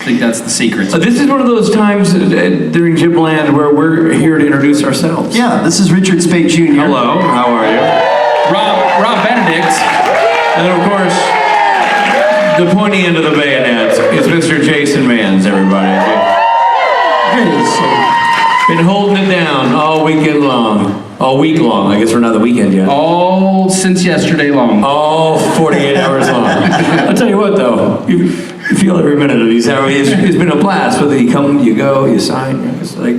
I think that's the secret. So this is one of those times during JIBLand where we're here to introduce ourselves. Yeah, this is Richard Spate Jr. Hello, how are you? Rob Benedict. And of course, the pointy end of the bayonet is Mr. Jason Mans, everybody. Been holding it down all weekend long. All week long. I guess we're not the weekend yet. All since yesterday long. All 48 hours long. I'll tell you what, though. You feel every minute of these hours. It's been a blast. Whether you come, you go, you sign. It's like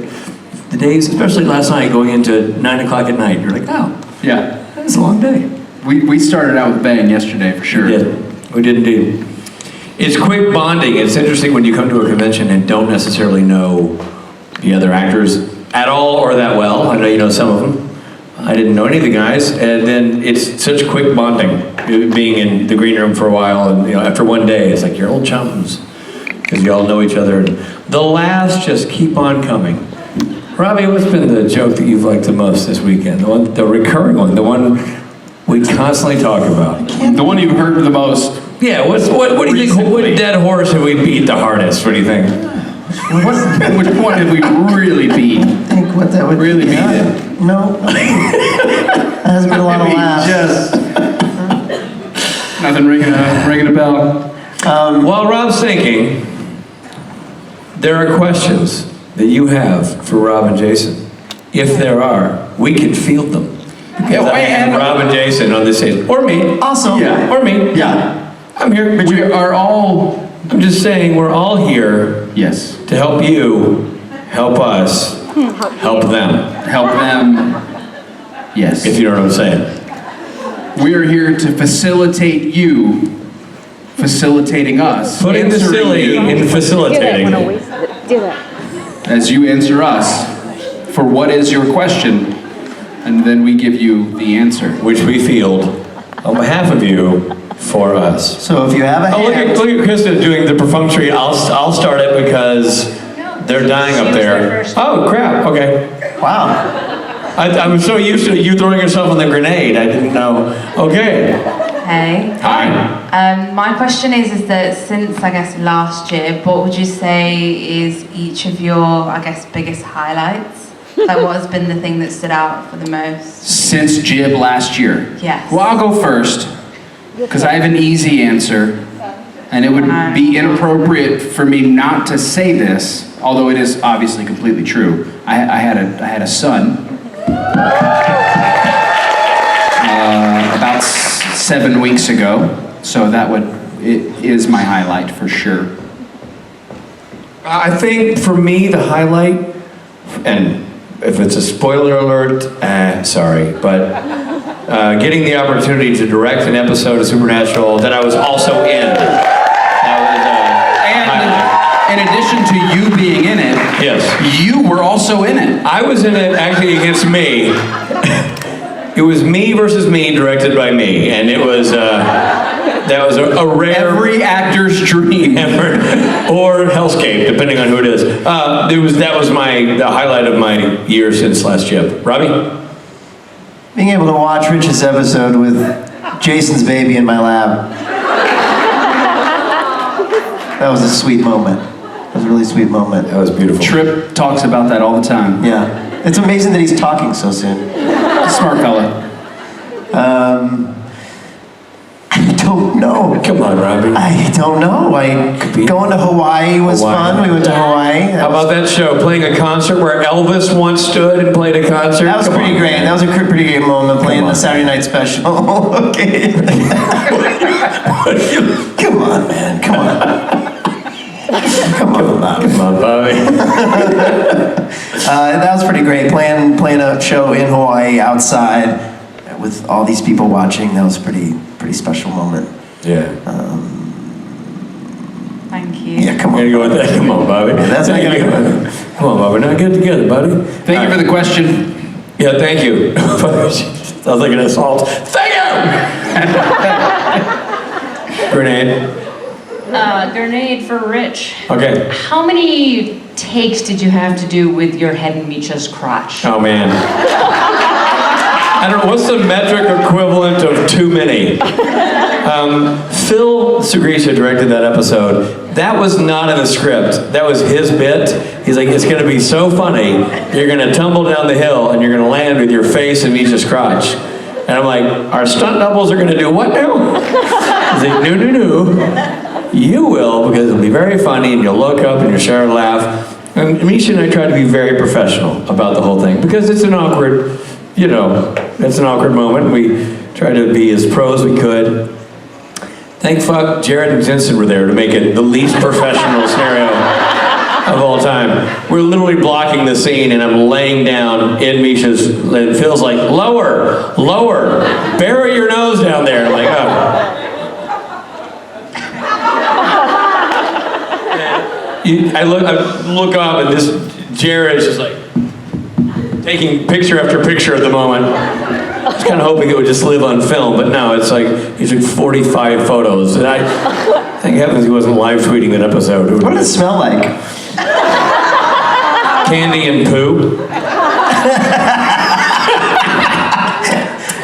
the days, especially last night, going into 9 o'clock at night. You're like, oh, Yeah. that's a long day. We started out with a bang yesterday for sure. We did indeed. It's quick bonding. It's interesting when you come to a convention and don't necessarily know the other actors at all or that well. I know you know some of them. I didn't know any of the guys, and then it's such quick bonding, being in the green room for a while, and after one day, it's like you're old chums, because you all know each other, and the laughs just keep on coming. Robbie, what's been the joke that you've liked the most this weekend? The recurring one, the one we constantly talk about. The one you've heard the most. Yeah, what do you think, what dead horse have we beat the hardest? What do you think? Which one did we really beat? I think what that would Really be. beat it. No. That has been a lot of laughs. Nothing ringing a bell. While Rob's thinking, there are questions that you have for Rob and Jason. If there are, we can field them. Because I have Rob and Jason on this stage. Or me. Also, Yeah. Or me. yeah. I'm here. We are all. I'm just saying, we're all here Yes. to help you, help us, help them. Help them. Yes. If you know what I'm saying. We are here to facilitate you, facilitating us. Putting the answering silly you in facilitating. Do that. as you answer us for what is your question, and then we give you the answer. Which we field on behalf of you for us. So if you have a Oh, hand, look at Krista doing the perfunctory. I'll start it because they're dying up there. Oh crap! Okay. wow. I'm so used to you throwing yourself on the grenade. I didn't know. Okay. Hey. Hi. My question is that since, I guess, last year, what would you say is each of your, I guess, biggest highlights? Like, what has been the thing that stood out for the most? Since Jib last year. Yes. Well, I'll go first, because I have an easy answer, and it would be inappropriate for me not to say this, although it is obviously completely true. I had a son about 7 weeks ago, so it is my highlight for sure. I think for me the highlight, and if it's a spoiler alert, sorry, but getting the opportunity to direct an episode of Supernatural that I was also in. That was And in addition to you being in it, yes. you were also in it. I was in it actually against me. It was me versus me, directed by me, and it was that was a rare Every actor's dream. or hellscape, depending on who it is. That was the highlight of my year since last Jib. Robbie? Being able to watch Rich's episode with Jason's baby in my lap. That was a sweet moment. That was a really sweet moment. That was beautiful. Tripp talks about that all the time. Yeah. It's amazing that he's talking so soon. Smart fella. I don't know. Come on, Robbie. I don't know. Going to Hawaii was fun. We went to Hawaii. How about that show, playing a concert where Elvis once stood and played a concert? That was Come pretty on. great. That was a pretty great moment playing the Saturday night special. Okay. Come on, man. Come on. Come on, Bobby. Come on, Bobby. That was pretty great. Playing a show in Hawaii outside with all these people watching. That was a pretty special moment. Yeah. Thank you. Yeah, come I'm on. gonna go with that. Come on, Bobby. That's not gonna go. Come on, Bobby. Now get together, buddy. Thank you for the question. Yeah, thank you. Sounds like an assault. Thank you! Grenade. Grenade for Rich. Okay. How many takes did you have to do with your head in Misha's crotch? Oh, man. I don't know, what's the metric equivalent of too many? Phil Sugrisha directed that episode. That was not in the script. That was his bit. He's like, it's gonna be so funny. You're gonna tumble down the hill and you're gonna land with your face in Misha's crotch. And I'm like, our stunt doubles are gonna do what now? He's like, no. You will, because it'll be very funny and you'll look up and you'll share a laugh. And Misha and I tried to be very professional about the whole thing because it's an awkward, it's an awkward moment. We tried to be as pro as we could. Thank fuck Jared and Jensen were there to make it the least professional scenario of all time. We're literally blocking the scene and I'm laying down in Misha's, it feels like, lower, bury your nose down there. I'm like, oh. I look up and this Jared is just like taking picture after picture at the moment. I was kind of hoping it would just live on film, but no, it's like he took 45 photos. And I thank heavens he wasn't live tweeting that episode. What did it smell like? Candy and poo.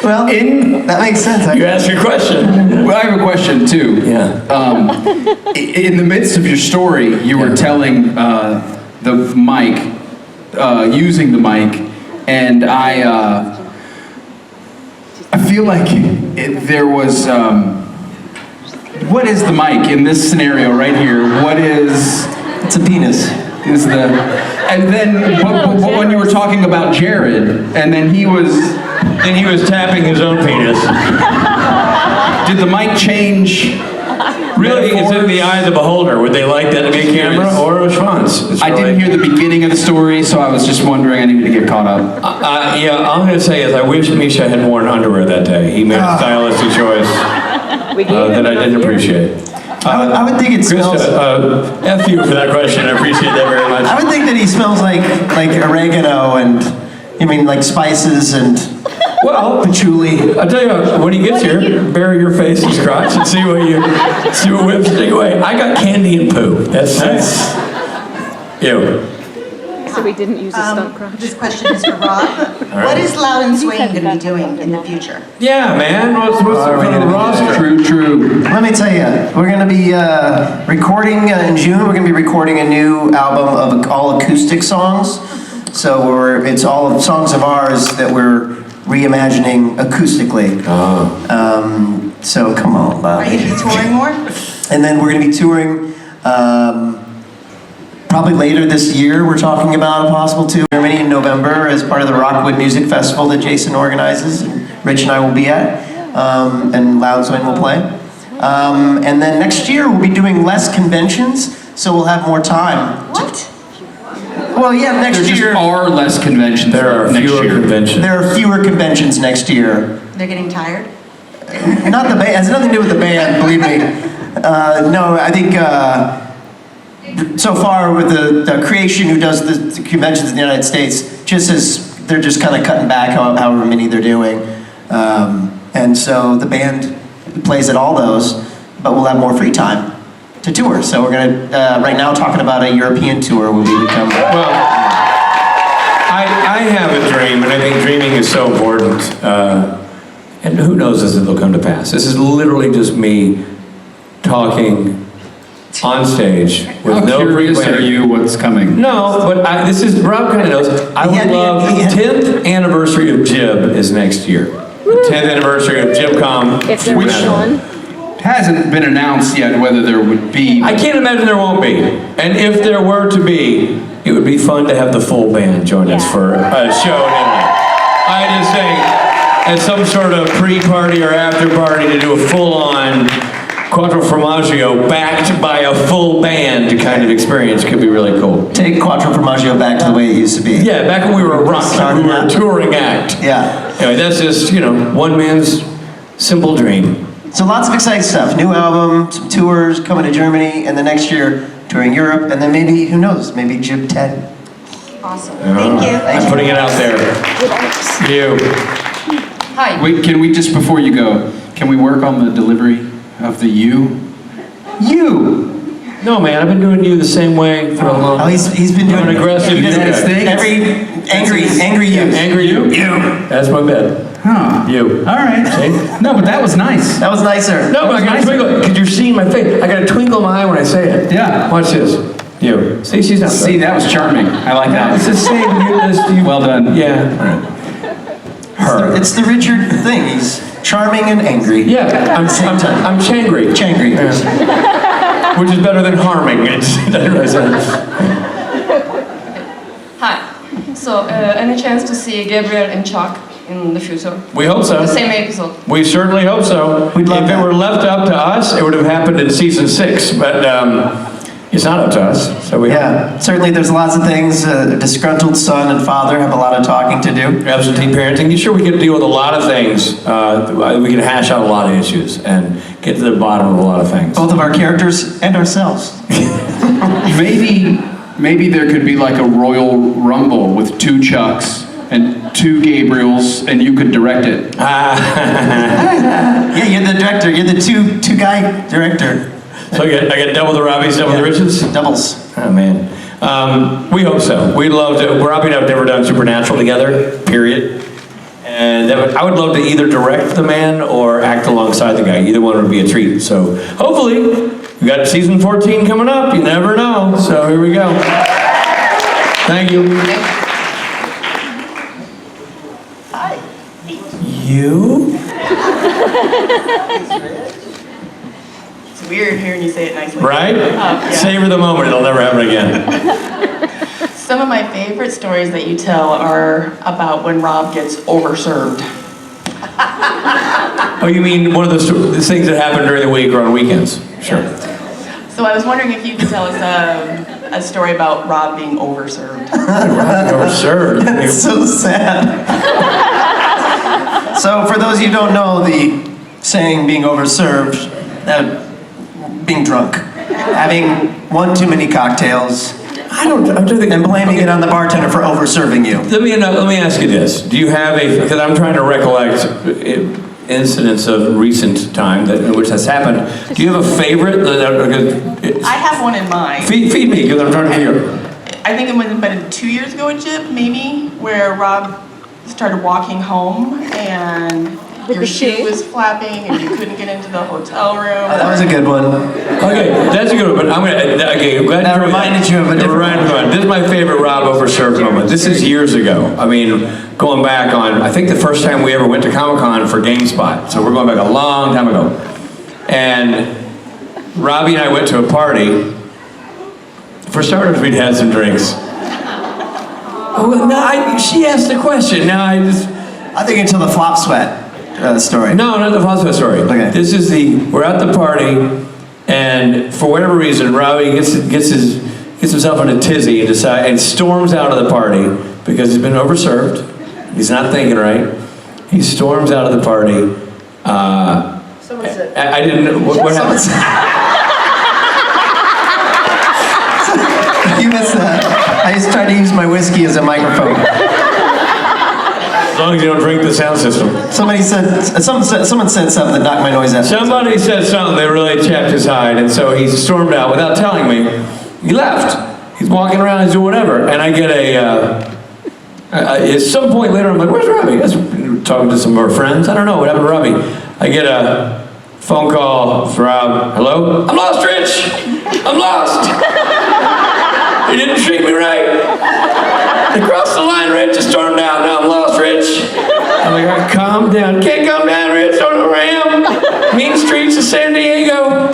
Well, that makes sense. You asked your question. Well, I have a question too. Yeah. In the midst of your story, you were telling the mic, using the mic, and I feel like there was, what is the mic in this scenario right here? What is... It's a penis. Is the... And then when you were talking about Jared, and then he was tapping his own penis. Did the mic change? Really, it's in the eye of the beholder. Would they like that to be a camera or a response? I didn't hear the beginning of the story, so I was just wondering. I needed to get caught up. Yeah, all I'm going to say is I wish Misha had worn underwear that day. He made a stylistic choice that I didn't appreciate. I would think it smells... F you for that question. I appreciate that very much. I would think that he smells like oregano and, like spices and... Well, patchouli. I'll tell you what, when he gets here, bury your face in his crotch and see what whips take away. I got candy and poo. That's ew. So we didn't use a stunt crotch. This question is for Rob. What is Loud and Swing going to be doing in the future? Yeah, man. What's the roster? True. Let me tell you, we're going to be recording in June. We're going to be recording a new album of all acoustic songs. So it's all songs of ours that we're reimagining acoustically. So come on, Bobby. Are you going to be touring more? And then we're going to be touring probably later this year. We're talking about a possible tour in Germany in November as part of the Rockwood Music Festival that Jason organizes. And Rich and I will be at, and Loud Swing will play. And then next year we'll be doing less conventions, so we'll have more time. What? Well, yeah, next There year. just are less conventions. There are next fewer year. conventions. There are fewer conventions next year. They're getting tired? Not the band. It has nothing to do with the band, believe me. No, I think so far with the Creation, who does the conventions in the United States, they're just kind of cutting back however many they're doing. And so the band plays at all those, but we'll have more free time to tour. So we're going to, right now, talking about a European tour where we would come. Well, I have a dream, and I think dreaming is so important. And who knows if it'll come to pass. This is literally just me talking on stage with How no curious pre-planning. are you what's coming? No, but this is, Rob kind of knows. I would love, 10th anniversary of Jib is next year. The 10th anniversary of JibCom. If there was one. Hasn't been announced yet whether there would be. I can't imagine there won't be. And if there were to be, it would be fun to have the full band join us for a show in Italy. I just think, at some sort of pre-party or after-party to do a full-on Quattro Formaggio backed by a full band kind of experience could be really cool. Take Quattro Formaggio back to the way it used to be. Yeah, back when we were a rock, we were a touring act. Yeah. Anyway, that's just, one man's simple dream. So lots of exciting stuff. New album, some tours, coming to Germany, and the next year touring Europe, and then maybe, who knows, maybe Jib 10. Awesome. Thank you. I'm putting it out there. You. Hi. Wait, can we just, before you go, can we work on the delivery of the you? You! No, man, I've been doing you the same way for a long time. Oh, he's been doing I'm an aggressive he does you guy. every angry you. Angry you? You. That's my bet. Huh. You. All right. No, but that was nice. That was nicer. No, but I got a nice. twinkle, because you're seeing my face. I got a twinkle in my eye when I say it. Yeah. Watch this. You. See, she's not. See, that was charming. I like It's that. the same. Well done. Yeah. Her. It's the Richard thing. He's charming and angry. Yeah, I'm changry. Changry. Yeah. Which is better than harming. Hi. So, any chance to see Gabriel and Chuck in the future? We hope so. The same episode. We certainly hope so. We'd love if that. it were left up to us, it would have happened in season 6, but it's not up to us. So we Yeah, certainly there's lots of things. A disgruntled son and father have a lot of talking to do. absentee parenting. You sure we can deal with a lot of things? We can hash out a lot of issues and get to the bottom of a lot of things. Both of our characters and ourselves. Maybe there could be like a Royal Rumble with 2 Chucks and 2 Gabriels, and you could direct it. Yeah, you're the director. You're the two guy director. So I get double the Robbies, double the Riches. Doubles. Oh man, we hope so. We'd love to. Robbie and I have never done Supernatural together, period. And I would love to either direct the man or act alongside the guy. Either one would be a treat. So hopefully, we got season 14 coming up. You never know. So here we go. Thank you. Hi. You? It's weird hearing you say it nicely. Right? Yeah. Savor the moment. It'll never happen again. Some of my favorite stories that you tell are about when Rob gets overserved. Oh, you mean one of the things that happen during the week or on weekends? Sure. So I was wondering if you could tell us a story about Rob being overserved. Overserved. It's so sad. So for those of you who don't know, the saying being overserved, being drunk, having one too many cocktails, I'm trying to think. and blaming it on the bartender for overserving you. Let me ask you this. Do you have because I'm trying to recollect incidents of recent time in which that's happened. Do you have a favorite? I have one in mind. Feed me, because I'm trying to figure. I think it might have been 2 years ago at JIB, maybe, where Rob started walking home and your shoe was flapping and you couldn't get into the hotel room. That was a good one. Okay, that's a good one, but I'm glad That reminded you of a different one. This is my favorite Rob overserved moment. This is years ago. I mean, going back on, I think the first time we ever went to Comic-Con for GameSpot. So we're going back a long time ago. And Robbie and I went to a party. For starters, we'd had some drinks. Oh, no, she asked the question. Now I think until the flop sweat story. No, not the Fosfo story. Okay. This is we're at the party, and for whatever reason, Robbie gets himself in a tizzy and storms out of the party because he's been overserved. He's not thinking right. He storms out of the party. Someone said, I didn't know what happened. You missed that. I just tried to use my whiskey as a microphone. As long as you don't drink the sound system. Someone said something that knocked my noise out. Somebody said something that really chapped his hide, and so he stormed out without telling me. He left. He's walking around, he's doing whatever, and I get at some point later, I'm like, "Where's Robbie?" I was talking to some of our friends. I don't know what happened to Robbie. I get a phone call from Rob. Hello? I'm lost, Rich. I'm lost. He didn't treat me right. I crossed the line, Rich. I stormed out. Now I'm lost, Rich. I'm like, all right, calm down. Can't calm down, Rich. Don't know where I am. Mean streets of San Diego.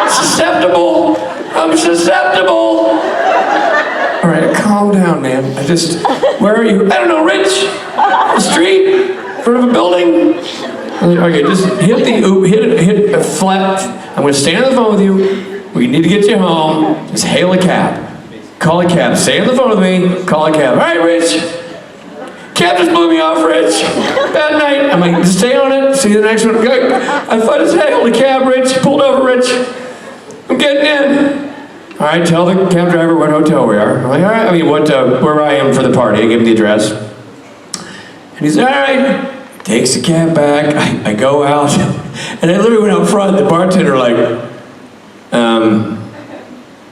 Susceptible. I'm susceptible. All right, calm down, man. Where are you? I don't know, Rich. On the street, in front of a building. I'm like, okay, just hit a flat. I'm gonna stay on the phone with you. We need to get you home. Just hail a cab. Call a cab. Stay on the phone with me. Call a cab. All right, Rich. Cab just blew me off, Rich. Bad night. I'm like, just stay on it. See you the next one. I thought it's hailed a cab, Rich. Pulled over, Rich. I'm getting in. All right, tell the cab driver what hotel we are. I'm like, all right. Where I am for the party. I give him the address. And he's all right. Takes the cab back. I go out, and I literally went out front. The bartender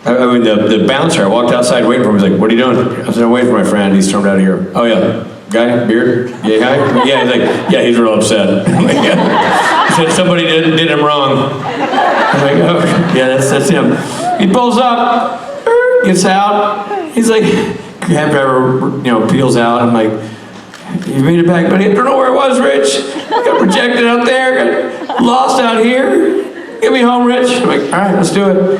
the bouncer. I walked outside waiting for him. He's like, "What are you doing?" I said, "I'm waiting for my friend. He stormed out of here." Oh yeah, Guy, beard, yay high? Yeah, he's like, yeah, he's real upset. He said somebody did him wrong. I'm like, oh, yeah, that's him. He pulls up, gets out. He's like, cab driver, peels out. I'm like, you made it back, but I don't know where it was, Rich. Got projected out there, got lost out here. Get me home, Rich. I'm like, all right, let's do it.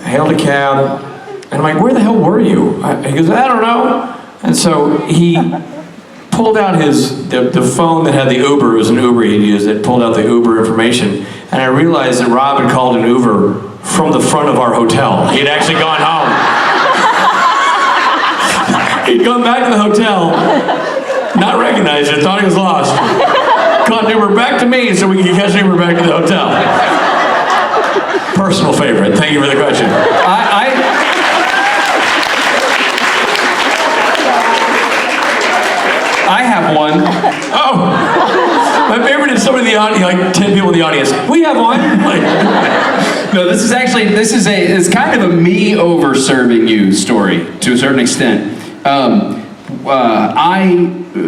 I hailed a cab, and I'm like, where the hell were you? He goes, I don't know. And so he pulled out the phone that had the Uber. It was an Uber he'd used. It pulled out the Uber information, and I realized that Rob had called an Uber from the front of our hotel. He'd actually gone home. He'd gone back to the hotel, not recognized it, thought he was lost. Called an Uber back to me so we could catch an Uber back to the hotel. Personal favorite. Thank you for the question. I have one. Oh, my favorite is somebody in the audience, like 10 people in the audience. We have one. Like, No, it's kind of a me over serving you story to a certain extent. I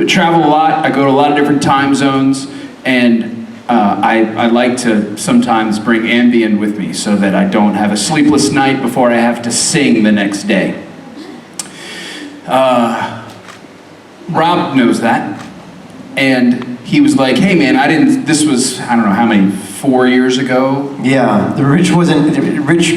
travel a lot. I go to a lot of different time zones, and I like to sometimes bring Ambien with me so that I don't have a sleepless night before I have to sing the next day. Rob knows that, and he was like, hey man, this was, I don't know how many, 4 years ago? Yeah, Rich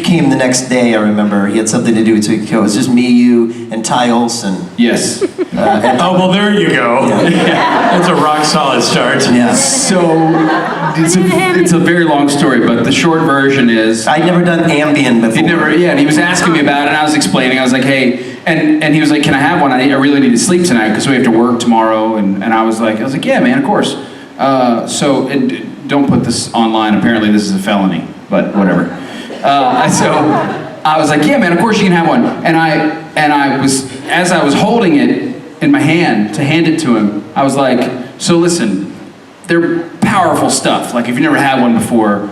came the next day, I remember. He had something to do with it. It was just me, you, and Ty Olson. Yes. oh, well, there you go. Yeah. That's a rock solid start. Yeah. So, it's a very long story, but the short version is... I'd never done Ambien before. And he was asking me about it, and I was explaining. I was like, hey, and he was like, can I have one? I really need to sleep tonight because we have to work tomorrow. And I was like, yeah, man, of course. Don't put this online. Apparently this is a felony, but whatever. So I was like, yeah, man, of course you can have one. And I was, as I was holding it in my hand to hand it to him, I was like, so listen, they're powerful stuff. Like if you've never had one before,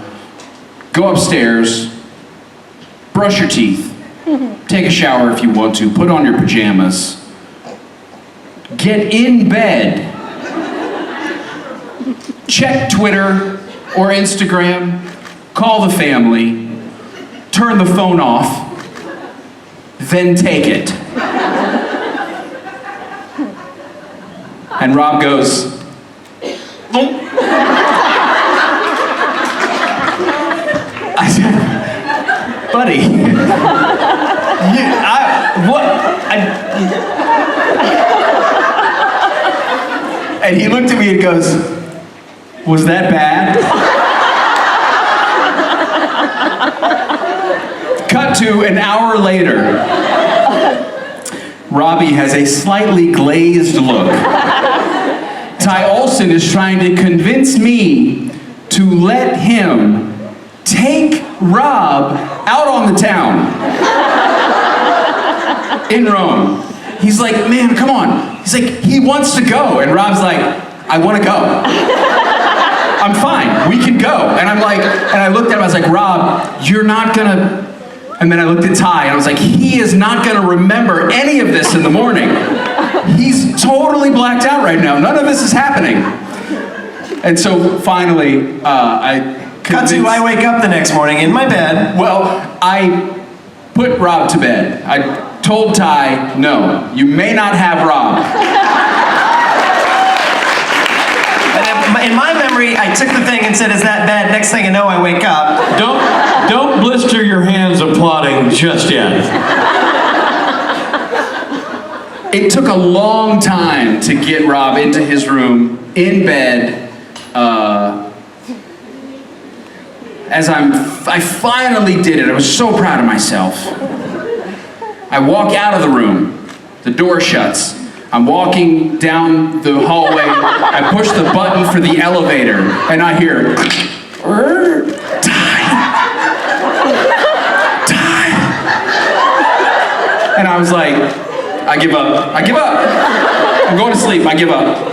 go upstairs, brush your teeth, take a shower if you want to, put on your pajamas, get in bed, check Twitter or Instagram, call the family, turn the phone off, then take it. And Rob goes, I said, buddy, and he looked at me and goes, was that bad? Cut to an hour later. Robbie has a slightly glazed look. Ty Olson is trying to convince me to let him take Rob out on the town in Rome. He's like, man, come on. He's like, he wants to go. And Rob's like, I want to go. I'm fine, we can go. And I'm like, and I looked at him, I was like, Rob, you're not gonna, and then I looked at Ty, and I was like, he is not gonna remember any of this in the morning. He's totally blacked out right now. None of this is happening. And so finally, Cut to, I wake up the next morning in my bed. Well, I put Rob to bed. I told Ty, no, you may not have Rob. In my memory, I took the thing and said, is that bad? Next thing I know, I wake up. Don't blister your hands applauding just yet. It took a long time to get Rob into his room, in bed. I finally did it. I was so proud of myself. I walk out of the room. The door shuts. I'm walking down the hallway. I push the button for the elevator, and I hear, Ty. And I was like, I give up. I give up. I'm going to sleep. I give up.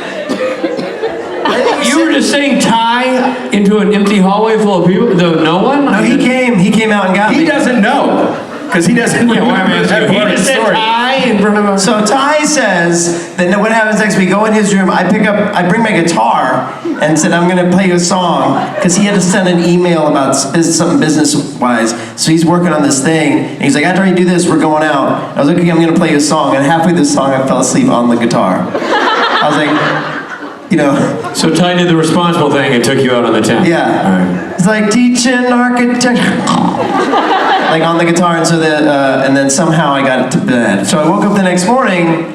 You were just saying Ty into an empty hallway full of people? No one? No, he came out and got me. He doesn't know. Because he doesn't remember that part of the story. in front of So Ty says that what happens next, we go in his room, I bring my guitar and said, I'm gonna play you a song, because he had to send an email about something business-wise. So he's working on this thing, and he's like, after I do this, we're going out. I was like, okay, I'm gonna play you a song, and halfway through the song, I fell asleep on the guitar. I was like, you know. So Ty did the responsible thing and took you out on the town. Yeah. All right. It's like teaching architecture. Like on the guitar, and so and then somehow I got to bed. So I woke up the next morning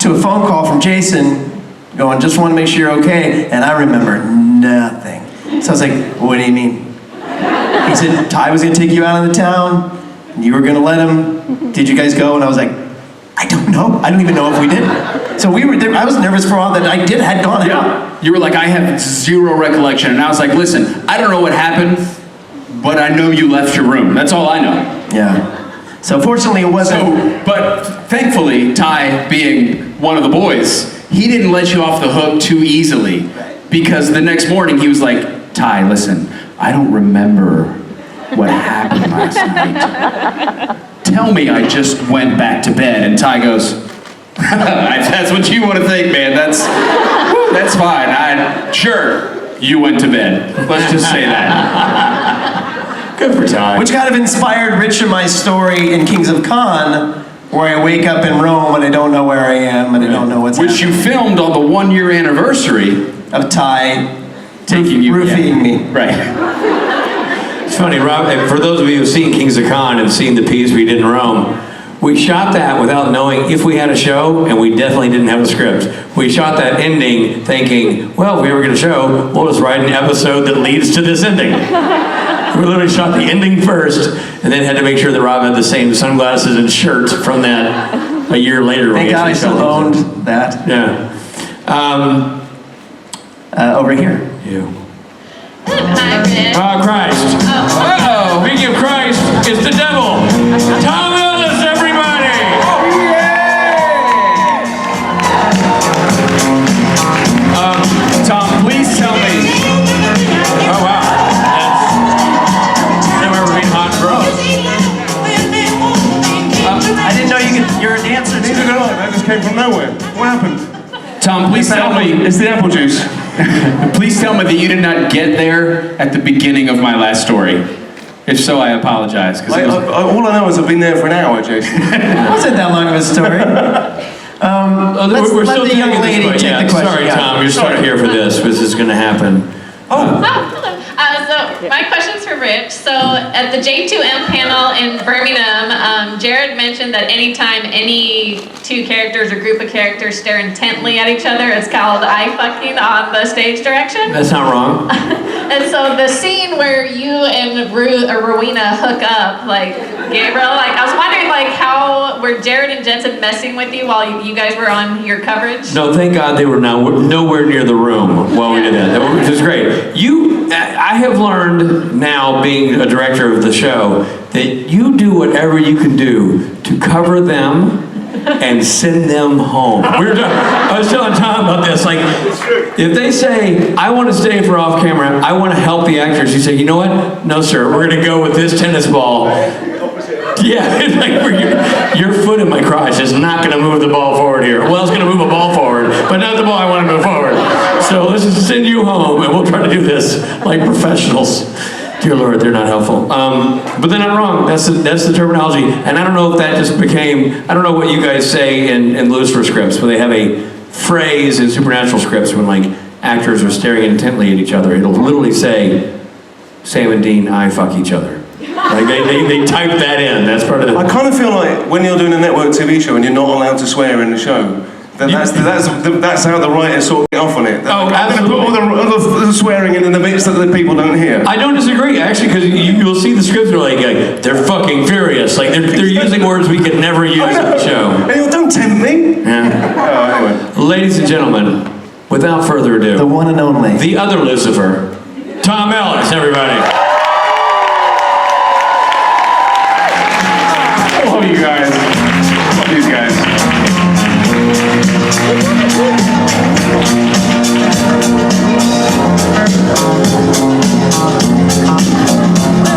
to a phone call from Jason going, just want to make sure you're okay, and I remember nothing. So I was like, what do you mean? He said, Ty was gonna take you out of the town, and you were gonna let him. Did you guys go? And I was like, I don't know. I don't even know if we did. So we were there. I was nervous for a while that I had gone out. You were like, I have zero recollection. And I was like, listen, I don't know what happened, but I know you left your room. That's all I know. Yeah. So fortunately it wasn't. But thankfully, Ty, being one of the boys, he didn't let you off the hook too easily. Because the next morning he was like, Ty, listen, I don't remember what happened last night. Tell me I just went back to bed. And Ty goes, that's what you want to think, man. That's fine. Sure, you went to bed. Let's just say that. Good for Ty. Which kind of inspired Rich and my story in Kings of Con, where I wake up in Rome and I don't know where I am and I don't know what's Which you filmed on the 1-year anniversary of Ty taking you roofing me. Right. It's funny, Rob, and for those of you who've seen Kings of Con and seen the piece we did in Rome, we shot that without knowing if we had a show, and we definitely didn't have a script. We shot that ending thinking, well, if we ever get a show, we'll just write an episode that leads to this ending. We literally shot the ending first, and then had to make sure that Rob had the same sunglasses and shirt from that a year later. Thank God I still owned that. Yeah. Over here. You. Hi, Rich. Christ. Oh. Speaking of Christ, it's the devil. Tom Ellis, everybody! Tom, please tell me. Oh, wow. That's never been hot bro. I didn't know you're a dancer too. That just came from nowhere. What happened? Tom, please tell me. It's the apple juice. Please tell me that you did not get there at the beginning of my last story. If so, I apologize. All I know is I've been there for an hour, Jason. It wasn't that long of a story. Let's We're let still the young taking this lady way. take Yeah, the question. sorry, Yeah. Tom, you're stuck here for this. This is going to happen. Hello. So my question's for Rich. So at the J2M panel in Birmingham, Jared mentioned that anytime any two characters or group of characters stare intently at each other, it's called eye fucking on the stage direction. That's not wrong. And so the scene where you and Rowena hook up, like Gabriel, like I was wondering, like how were Jared and Jensen messing with you while you guys were on your coverage? No, thank God they were nowhere near the room while we did that, which is great. I have learned now, being a director of the show, that you do whatever you can do to cover them and send them home. I was telling Tom about this, like, if they say, I want to stay for off camera, I want to help the actors, you say, you know what? No, sir, we're going to go with this tennis ball. Yeah, it's like your foot in my crotch is not going to move the ball forward here. Well, it's going to move a ball forward, but not the ball I want to move forward. So let's just send you home, and we'll try to do this like professionals. Dear Lord, they're not helpful. But they're not wrong. That's the terminology. And I don't know if that just became, I don't know what you guys say in Lucifer scripts, where they have a phrase in supernatural scripts when like actors are staring intently at each other. It'll literally say, Sam and Dean, I fuck each other. Like they type that in. That's part of the... I kind of feel like when you're doing a network TV show and you're not allowed to swear in the show, that's how the writers sort of get off on it. Oh, I'm going to put all the swearing in the bits that the people don't hear. I don't disagree, actually, because you'll see the scripts are like they're fucking furious. Like they're using words we could never use in the show. Hey, don't tempt me. Yeah. Oh, anyway. Ladies and gentlemen, without further ado, The one and only. the other Lucifer, Tom Ellis, everybody. Love you guys. Love these guys.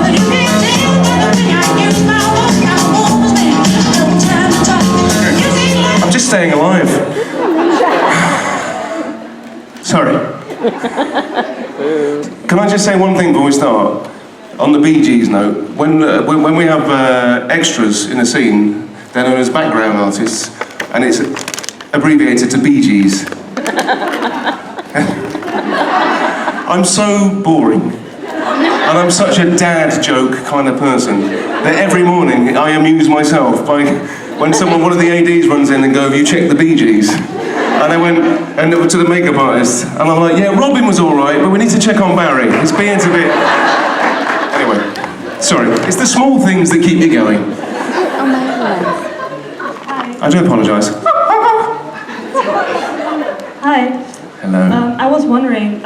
You can't tell by the way I use my voice. just staying alive. Sorry. Can I just say one thing before we start? On the Bee Gees note, when we have extras in a scene, they're known as background artists, and it's abbreviated to Bee Gees. I'm so boring, and I'm such a dad joke kind of person that every morning I amuse myself by when one of the ADs runs in and go, "Have you checked the Bee Gees?" And I went and to the makeup artist, and I'm like, "Yeah, Robin was all right, but we need to check on Barry. His beard's a bit." Anyway, sorry. It's the small things that keep you going. I do apologise. Hi. Hello. I was wondering,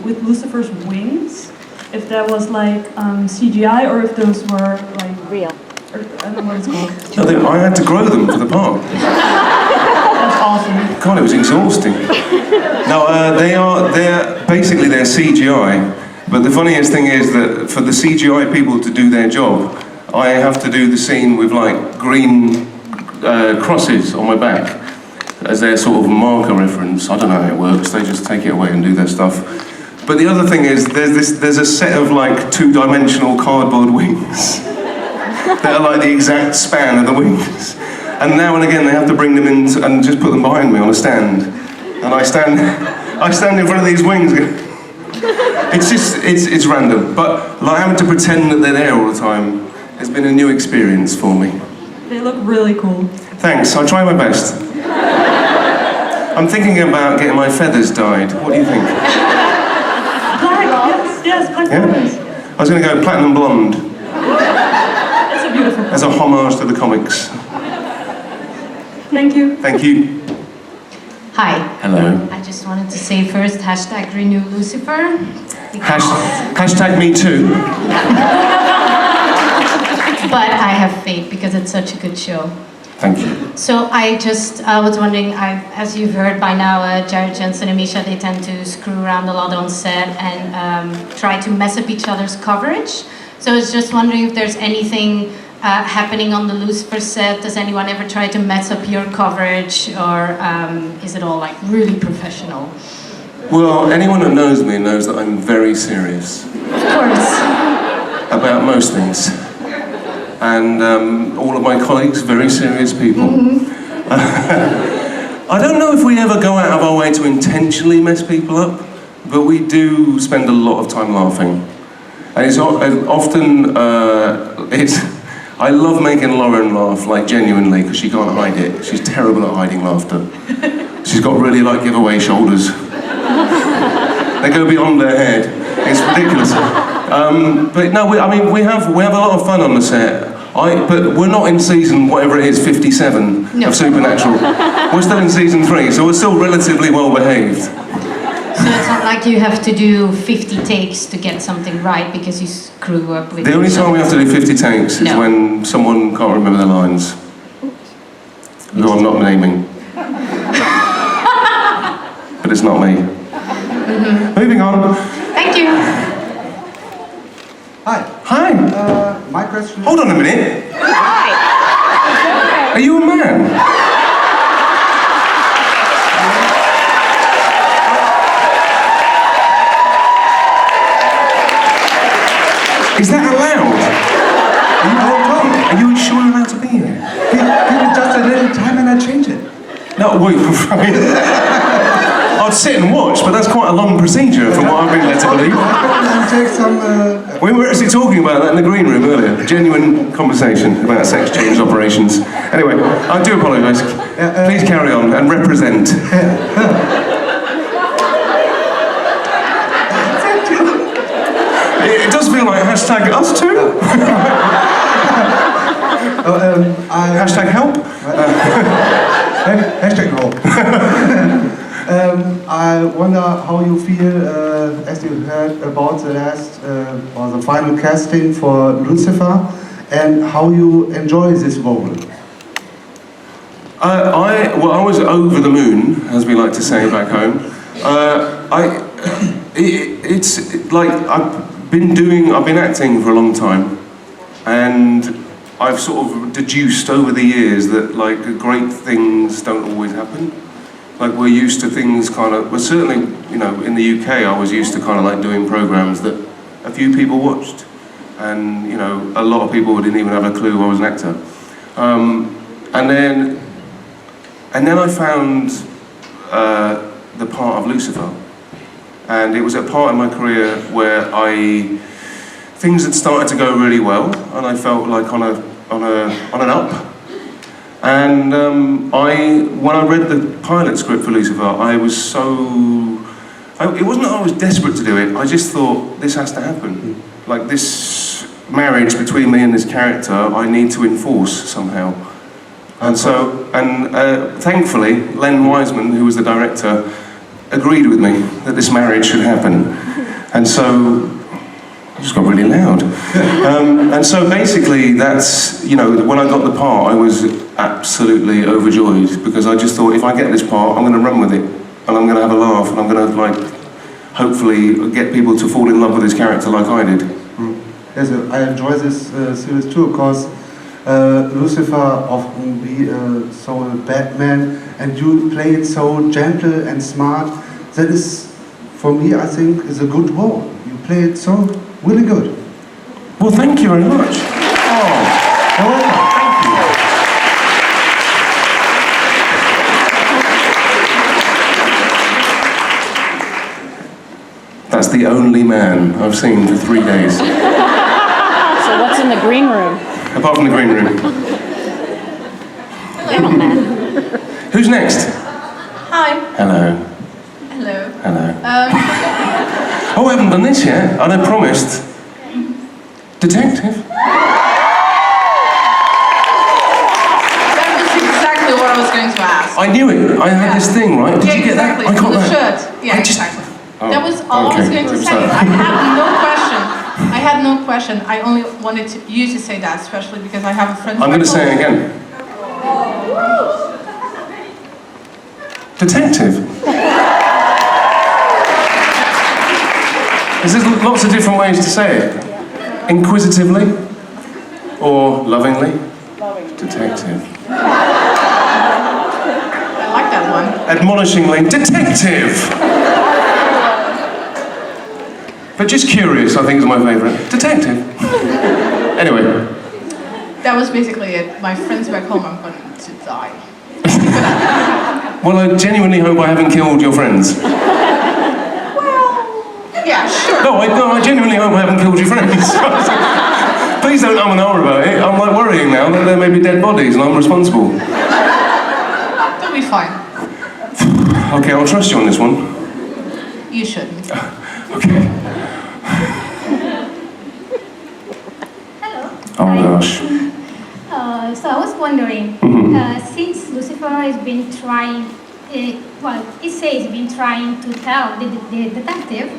with Lucifer's wings, if that was like CGI or if those were like Real. or, I don't know what it's called. No, I had to grow them for the part. That's awesome. God, it was exhausting. No, they're CGI. But the funniest thing is that for the CGI people to do their job, I have to do the scene with like green crosses on my back as their sort of marker reference. I don't know how it works. They just take it away and do their stuff. But the other thing is, there's a set of like two-dimensional cardboard wings that are like the exact span of the wings. And now and again they have to bring them in and just put them behind me on a stand. And I stand in front of these wings. It's random. But like having to pretend that they're there all the time has been a new experience for me. They look really cool. Thanks, I'll try my best. I'm thinking about getting my feathers dyed. What do you think? Black, yes, black feathers. I was going to go platinum blonde. It's a beautiful. As a homage to the comics. Thank you. Thank you. Hi. Hello. I just wanted to say first, #renew Lucifer. Hashtag me too. But I have faith because it's such a good show. Thank you. So I was wondering, as you've heard by now, Jared Jensen and Misha, they tend to screw around a lot on set and try to mess up each other's coverage. So I was just wondering if there's anything happening on the Lucifer set. Does anyone ever try to mess up your coverage, or is it all like really professional? Well, anyone that knows me knows that I'm very serious. Of course. About most things. And all of my colleagues, very serious people. I don't know if we ever go out of our way to intentionally mess people up, but we do spend a lot of time laughing. And it's often, I love making Lauren laugh, like genuinely, because she can't hide it. She's terrible at hiding laughter. She's got really like giveaway shoulders. They go beyond their head. It's ridiculous. But no, we have a lot of fun on the set. But we're not in season, whatever it is, 57 of Supernatural. We're still in season 3, so we're still relatively well behaved. So it's not like you have to do 50 takes to get something right because you screw up with. The only time we have to do 50 takes is when someone can't remember their lines. Who I'm not naming. But it's not me. Moving on. Thank you. Hi. Hi. My question. Hold on a minute. Hi. Are you a man? Is that allowed? Are you sure you're allowed to be here? Give it just a little time and I change it. No, wait, I'd sit and watch, but that's quite a long procedure from what I've been led to believe. Take some. We were actually talking about that in the green room earlier. Genuine conversation about sex change operations. Anyway, I do apologise. Please carry on and represent. It does feel like hashtag us too. Hashtag help. Hashtag help. I wonder how you feel as you heard about the last or the final casting for Lucifer, and how you enjoy this role. I was over the moon, as we like to say back home. It's like I've been acting for a long time, and I've sort of deduced over the years that like great things don't always happen. Like we're used to things kind of, well certainly, you know, in the UK I was used to kind of like doing programs that a few people watched. And, you know, a lot of people didn't even have a clue I was an actor. And then I found the part of Lucifer. And it was a part in my career where things had started to go really well, and I felt like on an up. And when I read the pilot script for Lucifer, I was it wasn't that I was desperate to do it, I just thought, this has to happen. Like this marriage between me and this character, I need to enforce somehow. And so, thankfully, Len Wiseman, who was the director, agreed with me that this marriage should happen. And so, I just got really loud. And so basically that's, you know, when I got the part, I was absolutely overjoyed because I just thought, if I get this part, I'm going to run with it. And I'm going to have a laugh, and I'm going to, like, hopefully get people to fall in love with this character like I did. Yes, I enjoy this series too, because Lucifer often be so a bad man, and you play it so gentle and smart. That is, for me, I think, is a good role. You play it so really good. Well, thank you very much. Oh, you're welcome. That's the only man I've seen for 3 days. So what's in the green room? Apart from the green room. Who's next? Hi. Hello. Hello. Hello. Oh, I haven't done this yet. And I promised. Detective. That was exactly what I was going to ask. I knew it. I had this thing, right? Did you get exactly. that? I got the that. shirt. Yeah, exactly. Oh, That was all I was going to say. Sorry. I had no question. I had no question. I only wanted you to say that, especially because I have a friend. I'm going to say it again. Detective. There's lots of different ways to say it. Inquisitively or lovingly. Detective. I like that one. Admonishingly, detective. But just curious, I think, is my favourite. Detective. Anyway. That was basically it. My friends back home, I'm going to die. Well, I genuinely hope I haven't killed your friends. Yeah, sure. No, I genuinely hope I haven't killed your friends. Please don't and ah about it. I'm like worrying now that there may be dead bodies and I'm responsible. That'll be fine. Okay, I'll trust you on this one. You shouldn't. Okay. Oh gosh. So I was wondering, since Lucifer has been trying, well, it says he's been trying to tell the detective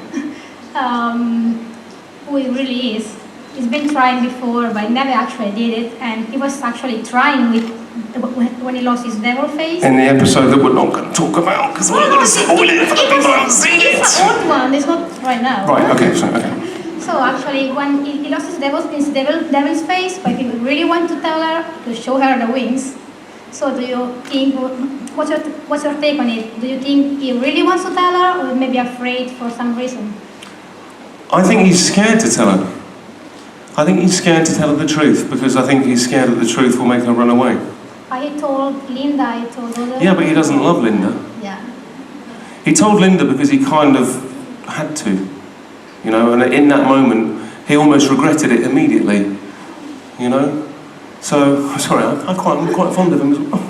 who he really is. He's been trying before, but never actually did it, and he was actually trying with when he lost his devil face. In the episode that we're not going to talk about, because we're not going to spoil it for the people who haven't seen it. It's an old one, it's not right now. Right, okay, so, okay. So actually, when he lost his devil's face, but he really wanted to tell her, to show her the wings. So do you think, what's your take on it? Do you think he really wants to tell her, or maybe afraid for some reason? I think he's scared to tell her. I think he's scared to tell her the truth, because I think he's scared that the truth will make her run away. He told Linda, he told other... Yeah, but he doesn't love Linda. Yeah. He told Linda because he kind of had to. You know, and in that moment, he almost regretted it immediately. You know? So, sorry, I'm quite fond of him as well.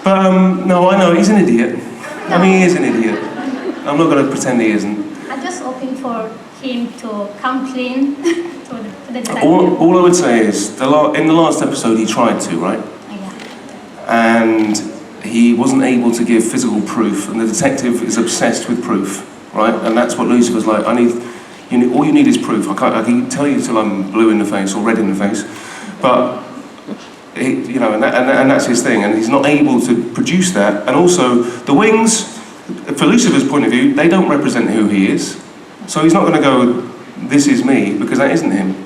But, no, I know, he's an idiot. I mean, he is an idiot. I'm not going to pretend he isn't. I'm just hoping for him to come clean to the detective. All I would say is, in the last episode, he tried to, right? Yeah. And he wasn't able to give physical proof, and the detective is obsessed with proof, right? And that's what Lucifer's like. All you need is proof. I can tell you till I'm blue in the face or red in the face, but you know, and that's his thing, and he's not able to produce that. And also, the wings, for Lucifer's point of view, they don't represent who he is. So he's not going to go, "This is me," because that isn't him.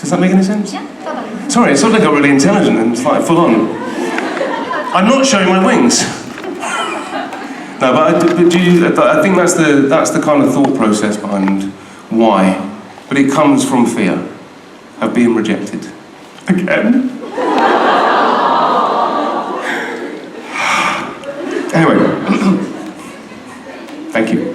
Does that make any sense? Yeah, totally. Sorry, it suddenly got really intelligent and like full on. I'm not showing my wings. No, but I think that's the kind of thought process behind why. But it comes from fear of being rejected. Again. Anyway, thank you.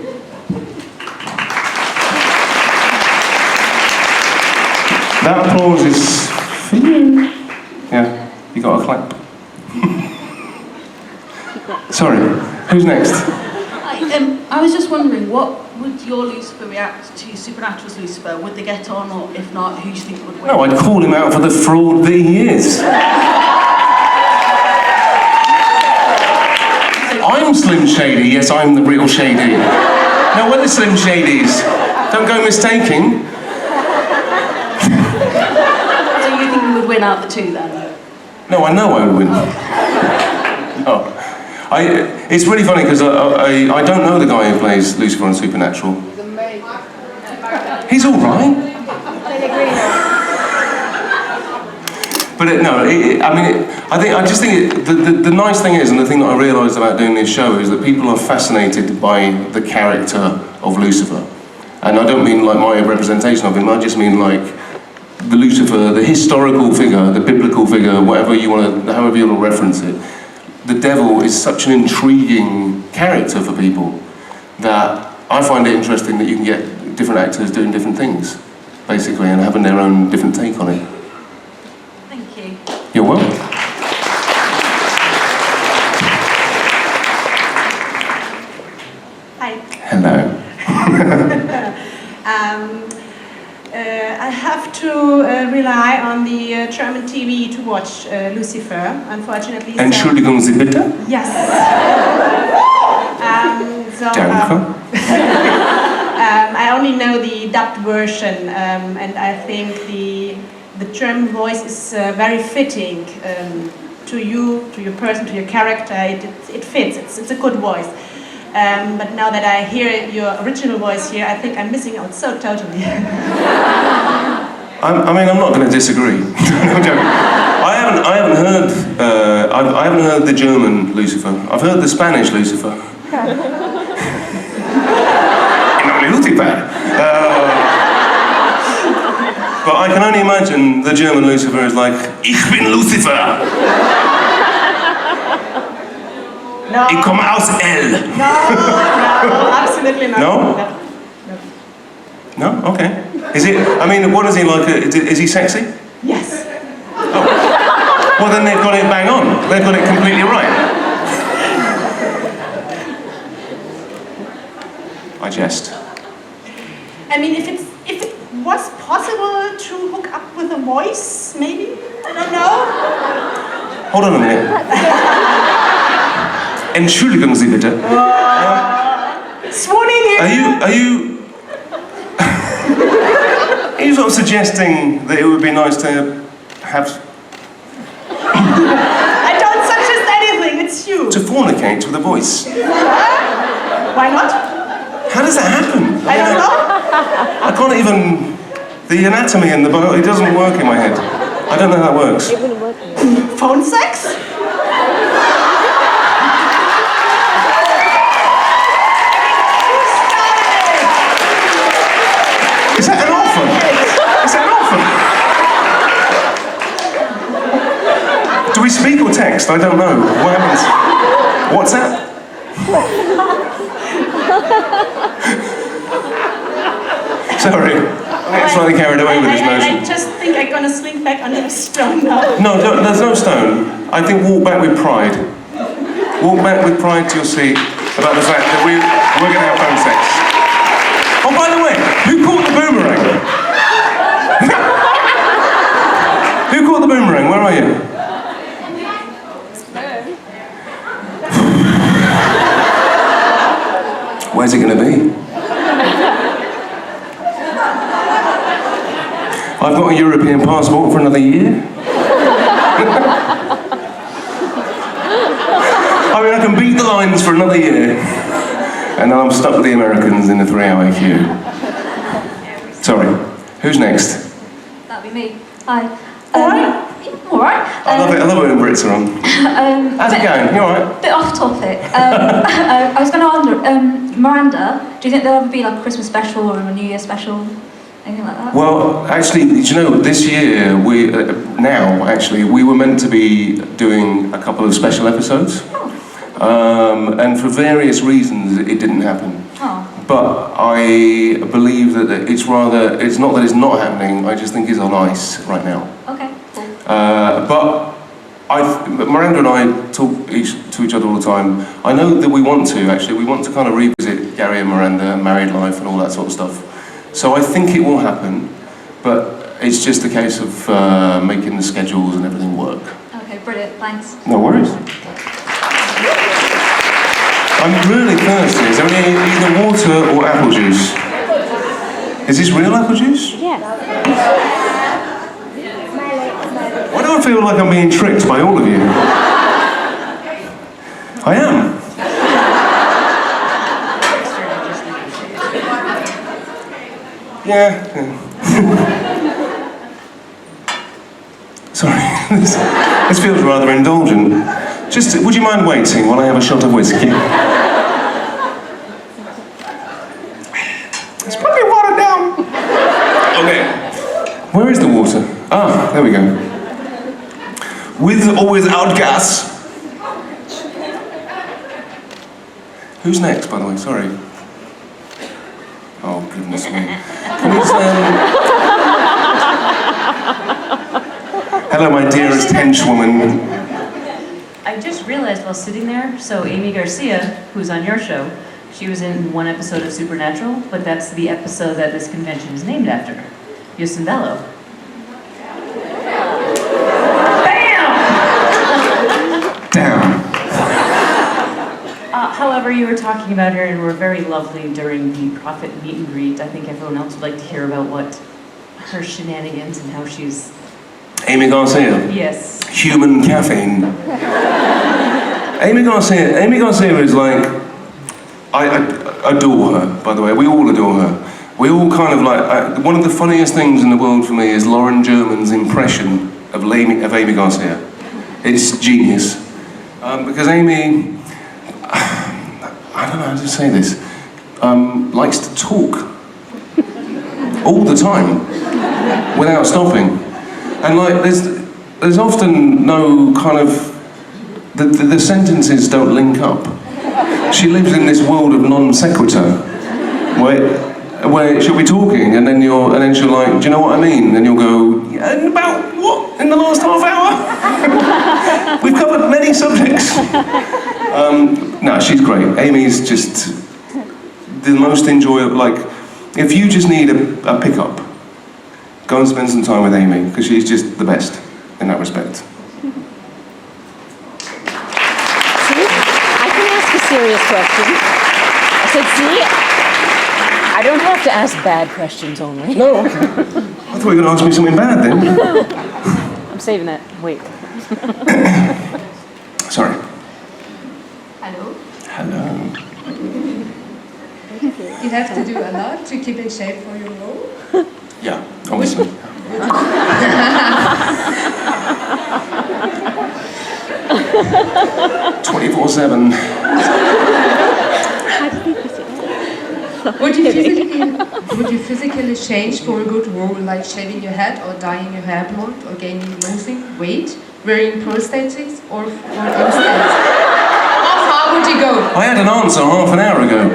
That applause is for you. Yeah, you got a clap. Sorry, who's next? I was just wondering, what would your Lucifer react to Supernatural's Lucifer? Would they get on, or if not, who do you think would win? No, I'd call him out for the fraud that he is. I'm Slim Shady, yes, I'm the real Shady. Now, we're the Slim Shadys. Don't go mistaking. So you think you would win out the two then? No, I know I would win. Oh. It's really funny because I don't know the guy who plays Lucifer on Supernatural. He's all right. But I just think the nice thing is, and the thing that I realised about doing this show is that people are fascinated by the character of Lucifer. And I don't mean like my representation of him, I just mean like the Lucifer, the historical figure, the biblical figure, however you want to reference it. The devil is such an intriguing character for people that I find it interesting that you can get different actors doing different things, basically, and having their own different take on it. Thank you. You're welcome. Hi. Hello. I have to rely on the German TV to watch Lucifer, unfortunately. Entschuldigung, Sie bitte? Yes. Danke. I only know the dubbed version, and I think the German voice is very fitting to you, to your person, to your character. It fits. It's a good voice. But now that I hear your original voice here, I think I'm missing out so totally. I'm not going to disagree. No, I'm joking. I haven't heard the German Lucifer. I've heard the Spanish Lucifer. Lucifer. But I can only imagine the German Lucifer is like, Ich bin Lucifer. No. Ich komme aus L. No, absolutely not. No? No? Okay. Is it, what is he like? Is he sexy? Yes. Oh. Well, then they've got it bang on. They've got it completely right. I jest. If it was possible to hook up with a voice, maybe? I don't know. Hold on a minute. Entschuldigung Sie bitte. Swooning in. Are you sort of suggesting that it would be nice to have... I don't suggest anything, it's you. To fornicate with a voice? Why not? How does that happen? I don't know. I can't even... The anatomy and the bio, it doesn't work in my head. I don't know how that works. It wouldn't work. Phone sex? Is that an offer? Is that an offer? Do we speak or text? I don't know. What happens? WhatsApp? Sorry. I'm getting slightly carried away with this motion. I just think I'm gonna slink back under the stone now. No, there's no stone. I think walk back with pride. Walk back with pride to your seat about the fact that we're going to have phone sex. Oh, by the way, who caught the boomerang? Who caught the boomerang? Where are you? Where's it going to be? I've got a European passport for another year. I can beat the lines for another year, and then I'm stuck with the Americans in a 3-hour queue. Sorry, who's next? That That'd be me. Hi. Alright. Alright. I love it when Brits are on. How's it going? You alright? Bit off topic. I was going to wonder, Miranda, do you think there'll ever be like a Christmas special or a New Year special? Anything like that? Well, actually, do you know, this year, we were meant to be doing a couple of special episodes. And for various reasons, it didn't happen. Oh. But I believe that it's not that it's not happening, I just think it's on ice right now. Okay, cool. But Miranda and I talk to each other all the time. I know that we want to kind of revisit Gary and Miranda, married life and all that sort of stuff. So I think it will happen, but it's just a case of making the schedules and everything work. Okay, brilliant, thanks. No worries. I'm really thirsty. Is there any either water or apple juice? Is this real apple juice? Yeah. Why do I feel like I'm being tricked by all of you? I am. Yeah. Sorry, this feels rather indulgent. Just, would you mind waiting while I have a shot of whiskey? It's probably watered down. Okay. Where is the water? Ah, there we go. With or without gas? Who's next, by the way? Sorry. Oh, goodness me. Can you hello, my dearest henchwoman. I just realized while sitting there, so Amy Garcia, who's on your show, she was in one episode of Supernatural, but that's the episode that this convention is named after. Yusindello. Damn. However, you were talking about her and were very lovely during the Prophet meet and greet. I think everyone else would like to hear about what her shenanigans and how she's... Amy Garcia? Yes. Human caffeine. Amy Garcia is like, I adore her, by the way. We all adore her. We all kind of like, one of the funniest things in the world for me is Lauren German's impression of Amy Garcia. It's genius. Because Amy, I don't know how to say this, likes to talk all the time without stopping. And like, there's often no kind of, the sentences don't link up. She lives in this world of non sequitur, where she'll be talking and then she'll like, do you know what I mean? And you'll go, yeah, and about what? In the last half hour? We've covered many subjects. No, she's great. Amy's just the most enjoyable, like, if you just need a pickup, go and spend some time with Amy, because she's just the best in that respect. See? I can ask a serious question. I said, see? I don't have to ask bad questions only. No, okay. I thought you were going to ask me something bad then. I'm saving that. Wait. Sorry. Hello. Hello. You have to do a lot to keep in shape for your role. Yeah, obviously. 24/7. Would you physically change for a good role, like shaving your head or dyeing your hair blonde or losing weight, wearing prosthetics or implants? How far would you go? I had an answer half an hour ago.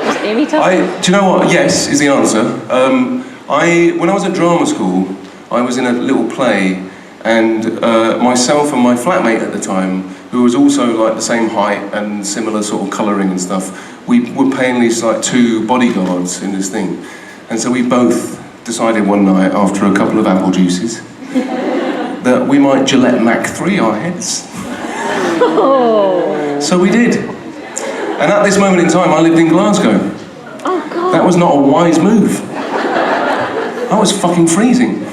Was Amy talking? Do you know what? Yes, is the answer. When I was at drama school, I was in a little play, and myself and my flatmate at the time, who was also like the same height and similar sort of colouring and stuff, we were paying these like two bodyguards in this thing. And so we both decided one night, after a couple of apple juices, that we might Gillette Mach 3 our heads. Oh. So we did. And at this moment in time, I lived in Glasgow. Oh, God. That was not a wise move. I was fucking freezing.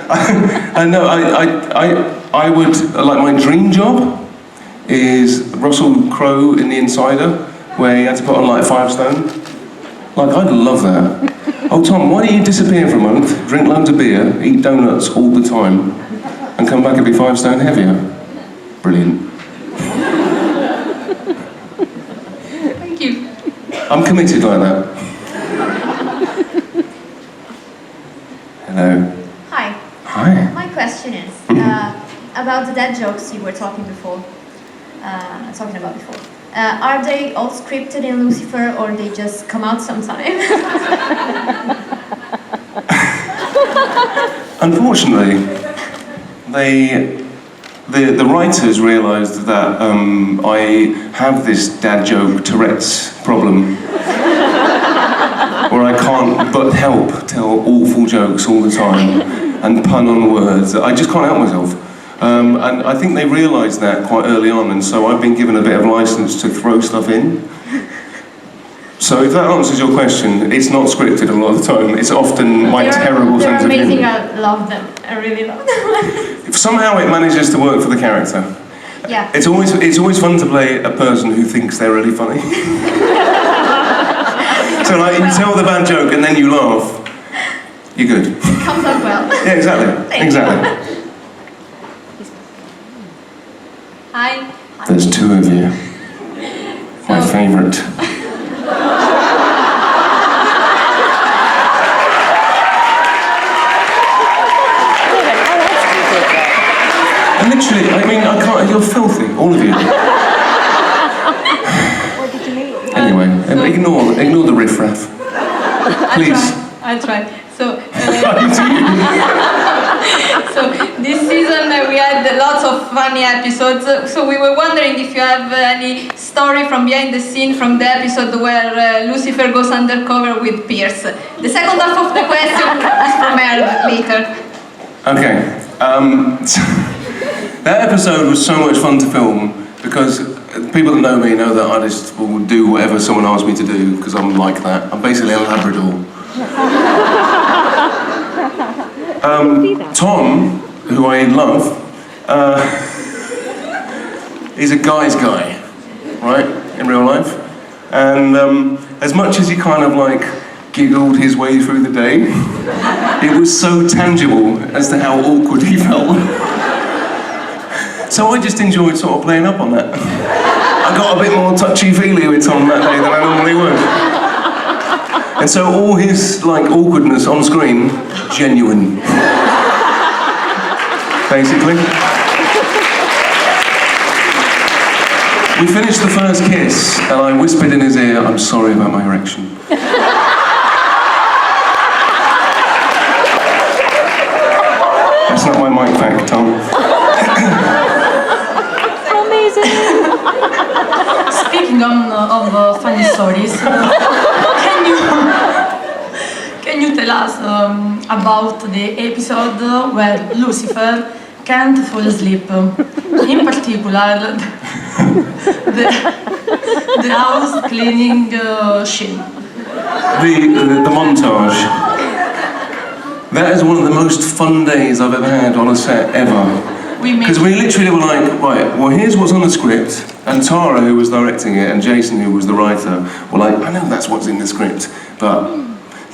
And no, I would, like, my dream job is Russell Crowe in The Insider, where he had to put on like 5 stone. Like, I'd love that. Oh, Tom, why don't you disappear for a month, drink loads of beer, eat donuts all the time, and come back and be 5 stone heavier? Brilliant. Thank you. I'm committed like that. Hello. Hi. Hi. My question is about the dad jokes you were talking before. Are they all scripted in Lucifer, or they just come out sometime? Unfortunately, the writers realised that I have this dad joke Tourette's problem, where I can't but help tell awful jokes all the time and pun on words. I just can't help myself. And I think they realised that quite early on, and so I've been given a bit of licence to throw stuff in. So if that answers your question, it's not scripted a lot of the time. It's often my terrible sense of They're amazing, humour. I love them. I really love them. Somehow it manages to work for the character. Yeah. It's always fun to play a person who thinks they're really funny. So like, you tell the bad joke and then you laugh, you're good. It comes out well. Yeah, exactly. Exactly. Hi. There's 2 of you. My favourite. Literally, I mean, I can't, you're filthy, all of you. What did you mean? Anyway, ignore the riffraff. Please. I'll try. So this season we had lots of funny episodes. So we were wondering if you have any story from behind the scene from the episode where Lucifer goes undercover with Pierce. The second half of the question is from Aaron later. Okay. That episode was so much fun to film because people that know me know that I just will do whatever someone asks me to do because I'm like that. I'm basically a Labrador. Tom, who I love, is a guy's guy, right, in real life. And as much as he kind of like giggled his way through the day, it was so tangible as to how awkward he felt. So I just enjoyed sort of playing up on that. I got a bit more touchy-feely with Tom that day than I normally would. And so all his like awkwardness on screen, genuine. Basically. We finished the first kiss and I whispered in his ear, "I'm sorry about my erection." That's not my mic back, Tom. Speaking of funny stories, can you tell us about the episode where Lucifer can't fall asleep? In particular, the house cleaning scene. The montage. That is one of the most fun days I've ever had on a set ever. Because we literally were like, right, well here's what's on the script, and Tara, who was directing it, and Jason, who was the writer, were like, I know that's what's in the script, but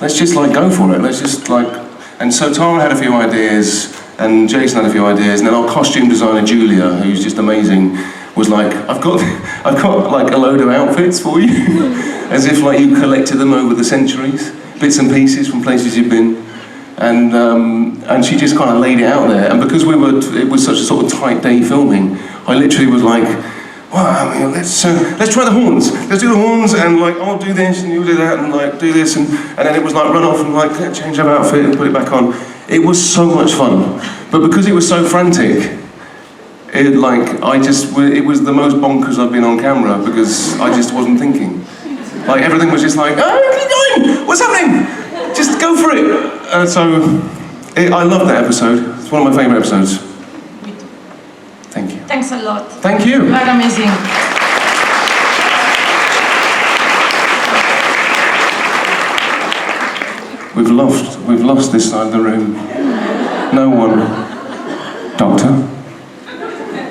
let's just like go for it, let's just like... And so Tara had a few ideas, and Jason had a few ideas, and then our costume designer, Julia, who's just amazing, was like, I've got like a load of outfits for you, as if like you collected them over the centuries, bits and pieces from places you've been. And she just kind of laid it out there, and because it was such a sort of tight day filming, I literally was like, well, I mean, let's try the horns, let's do the horns, and like, I'll do this, and you do that, and like, do this, and then it was like, run off, and like, change our outfit, and put it back on. It was so much fun, but because it was so frantic, it was the most bonkers I've been on camera, because I just wasn't thinking. Like, everything was just like, oh, keep going, what's happening? Just go for it. I love that episode. It's one of my favourite episodes. Thank you. Thanks a lot. Thank you. You're amazing. We've lost this side of the room. No one. Doctor?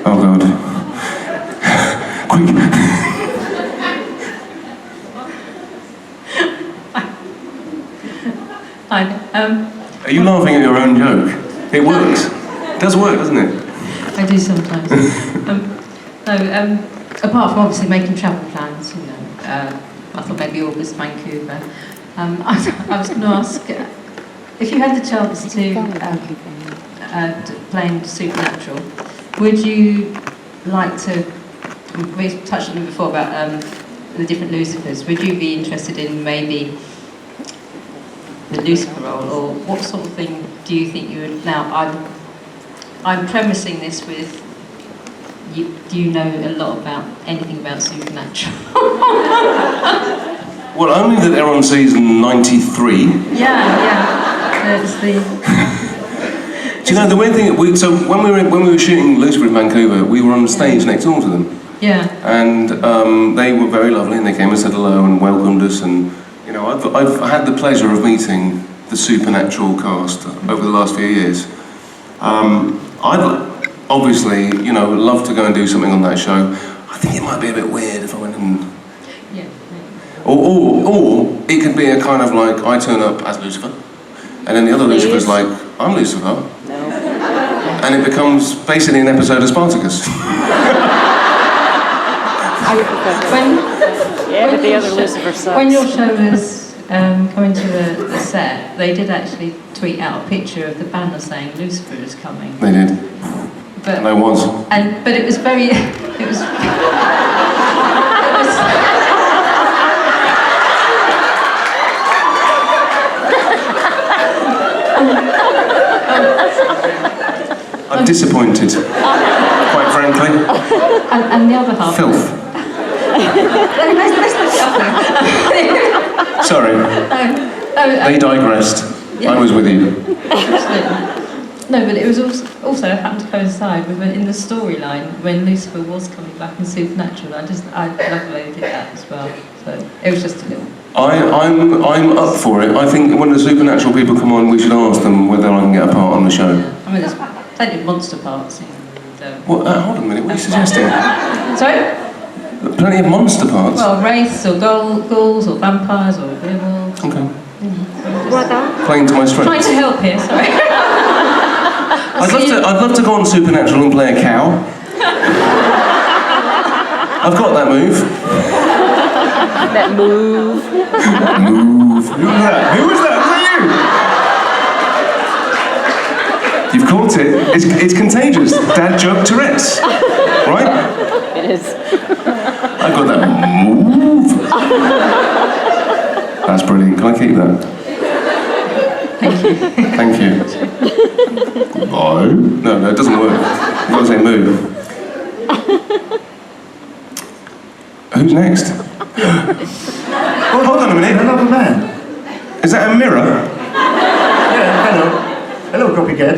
Oh God. Quick. Are you laughing at your own joke? It works. It does work, doesn't it? I do sometimes. Apart from obviously making travel plans, you know, I thought maybe August, Vancouver. I was going to ask, if you had the chance to play in Supernatural, would you like to, we touched on it before about the different Lucifers, would you be interested in maybe the Lucifer role, or what sort of thing do you think you would, now I'm premising this with, do you know a lot about anything about Supernatural? Well, only that they're on season 93. Yeah. It's the... Do you know the weird thing? So when we were shooting Lucifer in Vancouver, we were on the stage next door to them. Yeah. And they were very lovely, and they came and said hello and welcomed us. And you know, I've had the pleasure of meeting the Supernatural cast over the last few years. I'd obviously, you know, love to go and do something on that show. I think it might be a bit weird if I went and... Yeah. Or it could be a kind of like, I turn up as Lucifer, and then the other Lucifer's like, I'm Lucifer. No. And it becomes basically an episode of Spartacus. But the other Lucifer sucks. When your show was coming to the set, they did actually tweet out a picture of the banner saying Lucifer is coming. They did. But, and I was. But it was very... It was... I'm disappointed, quite frankly. And the other half... Filth. Sorry. They digressed. Yeah. I was with you. Absolutely. No, but it was also happened to coincide with in the storyline when Lucifer was coming back in Supernatural. I love the way they did that as well. So it was just a little... I'm up for it. I think when the Supernatural people come on, we should ask them whether I can get a part on the show. I mean, there's plenty of monster parts. Hold on a minute, what are you suggesting? Sorry? Plenty of monster parts? Well, wraiths or ghouls or vampires or werewolves. Okay. Playing to my strengths. Trying to help here, sorry. I'd love to go on Supernatural and play a cow. I've got that move. That move. Move. Who was that? Who was that? Was that you? You've caught it. It's contagious. Dad joke Tourette's. Right? It is. I've got that move. That's brilliant. Can I keep that? Thank you. Thank you. Goodbye. No, it doesn't work. You've got to say move. Who's next? Well, hold on a minute. Another man. Is that a mirror? Yeah, hello. Hello, copycat.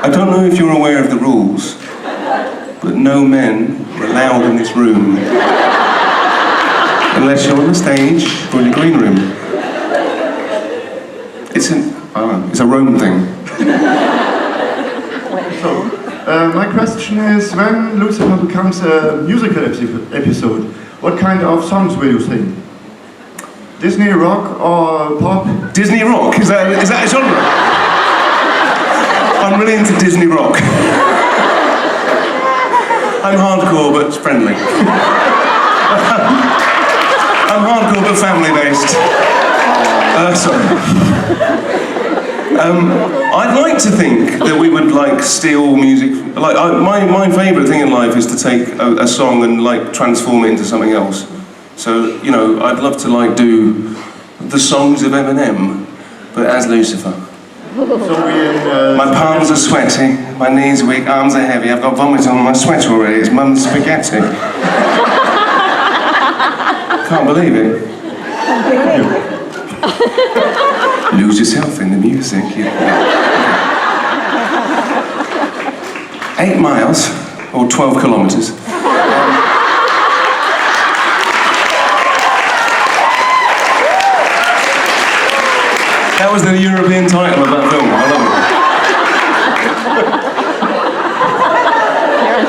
I don't know if you're aware of the rules, but no men are allowed in this room. Unless you're on the stage or in the green room. It's a Rome thing. So, my question is, when Lucifer becomes a musical episode, what kind of songs will you sing? Disney rock or pop? Disney rock? Is that a genre? I'm really into Disney rock. I'm hardcore but friendly. I'm hardcore but family-based. Sorry. I'd like to think that we would like steal music. Like my favourite thing in life is to take a song and like transform it into something else. So you know, I'd love to like do the songs of Eminem, but as Lucifer. My palms are sweaty, my knees are weak, arms are heavy. I've got vomit on my sweater already. It's mum's spaghetti. Can't believe it. Lose yourself in the music. 8 miles, or 12 kilometres. That was the European title of that film. I love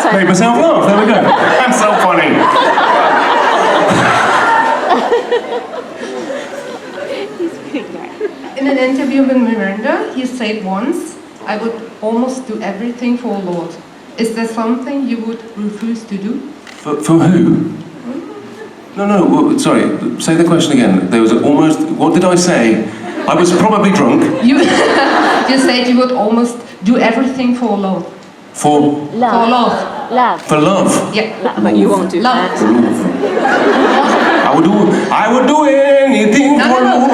it. Made myself laugh, there we go. I'm so funny. an interview with Miranda, you said once, I would almost do everything for Lord. Is there something you would refuse to do? For who? No, sorry, say the question again. There was almost, what did I say? I was probably drunk. You, you said you would almost do everything for Lord. For? Love. For love. Love. For love? Yeah. But you won't do love. that. I would do anything for love.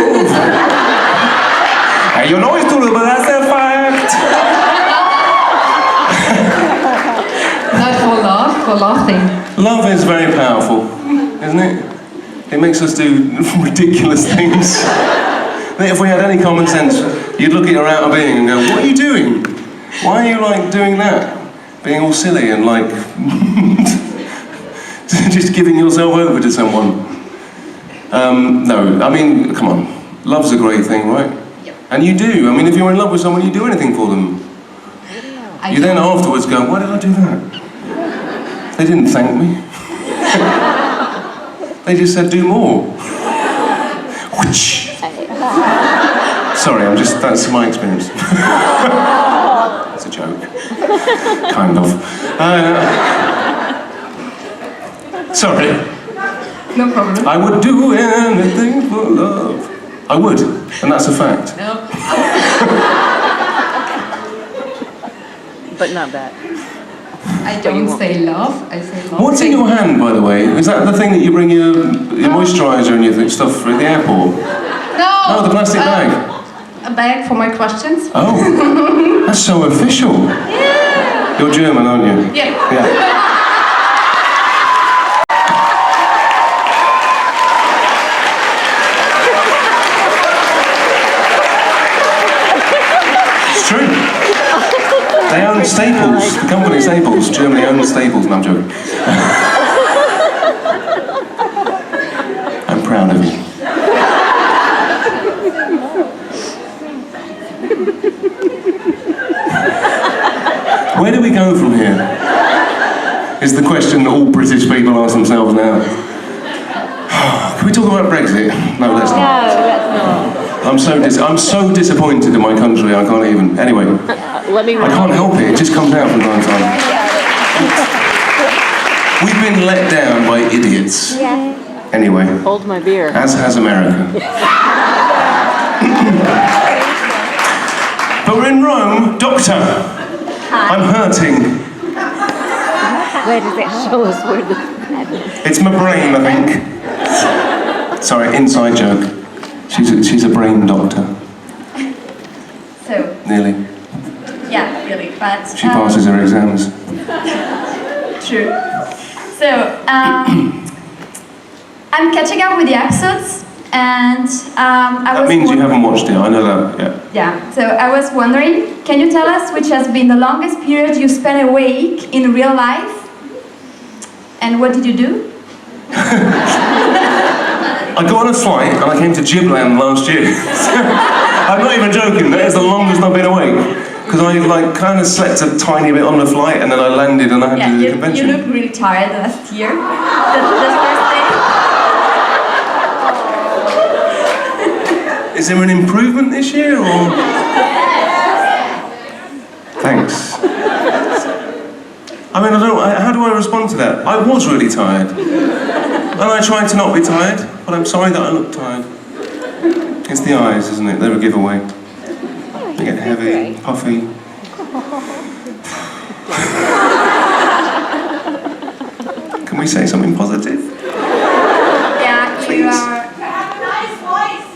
And you know it's true, but that's a fact. Not for love, for laughing. Love is very powerful, isn't it? It makes us do ridiculous things. If we had any common sense, you'd look at your outer being and go, what are you doing? Why are you like doing that? Being all silly and like just giving yourself over to someone. No, I mean, come on. Love's a great thing, right? Yep. And you do. I mean, if you're in love with someone, you do anything for them. You then afterwards go, why did I do that? They didn't thank me. They just said, do more. Sorry, that's my experience. It's a joke. Kind of. Sorry. No problem. I would do anything for love. I would, and that's a fact. No. But not that. I don't say love, I say love. What's in your hand, by the way? Is that the thing that you bring your moisturiser and your stuff for at the airport? No! No, the plastic bag. A bag for my questions. Oh, that's so official. Yeah. You're German, aren't you? Yeah. It's true. They own Staples. The company Staples. Germany owns Staples. No, I'm joking. I'm proud of you. Where do we go from here? Is the question that all British people ask themselves now. Can we talk about Brexit? No, let's not. No, let's not. I'm so disappointed in my country, I can't even. Anyway, I can't help it, it just comes out from time to time. We've been let down by idiots. Yeah. Anyway. Hold my beer. As has America. But we're in Rome, Doctor. I'm hurting. Where does it show us where the... It's my brain, I think. Sorry, inside joke. She's a brain doctor. So, Nearly. yeah, really, but... She passes her exams. True. So, I'm catching up with the episodes, and That means you haven't watched it, I know that, yeah. Yeah, so I was wondering, can you tell us which has been the longest period you spent awake in real life? And what did you do? I got on a flight and I came to JIBLand last year. I'm not even joking, that is the longest I've been awake. Because I like kind of slept a tiny bit on the flight and then I landed and I had to do the convention. You look really tired last year. The first day. Is there an improvement this year or? Thanks. I mean, how do I respond to that? I was really tired. And I tried to not be tired, but I'm sorry that I look tired. It's the eyes, isn't it? They're a giveaway. They get heavy, puffy. Can we say something positive? Yeah, please. You are... Nice voice!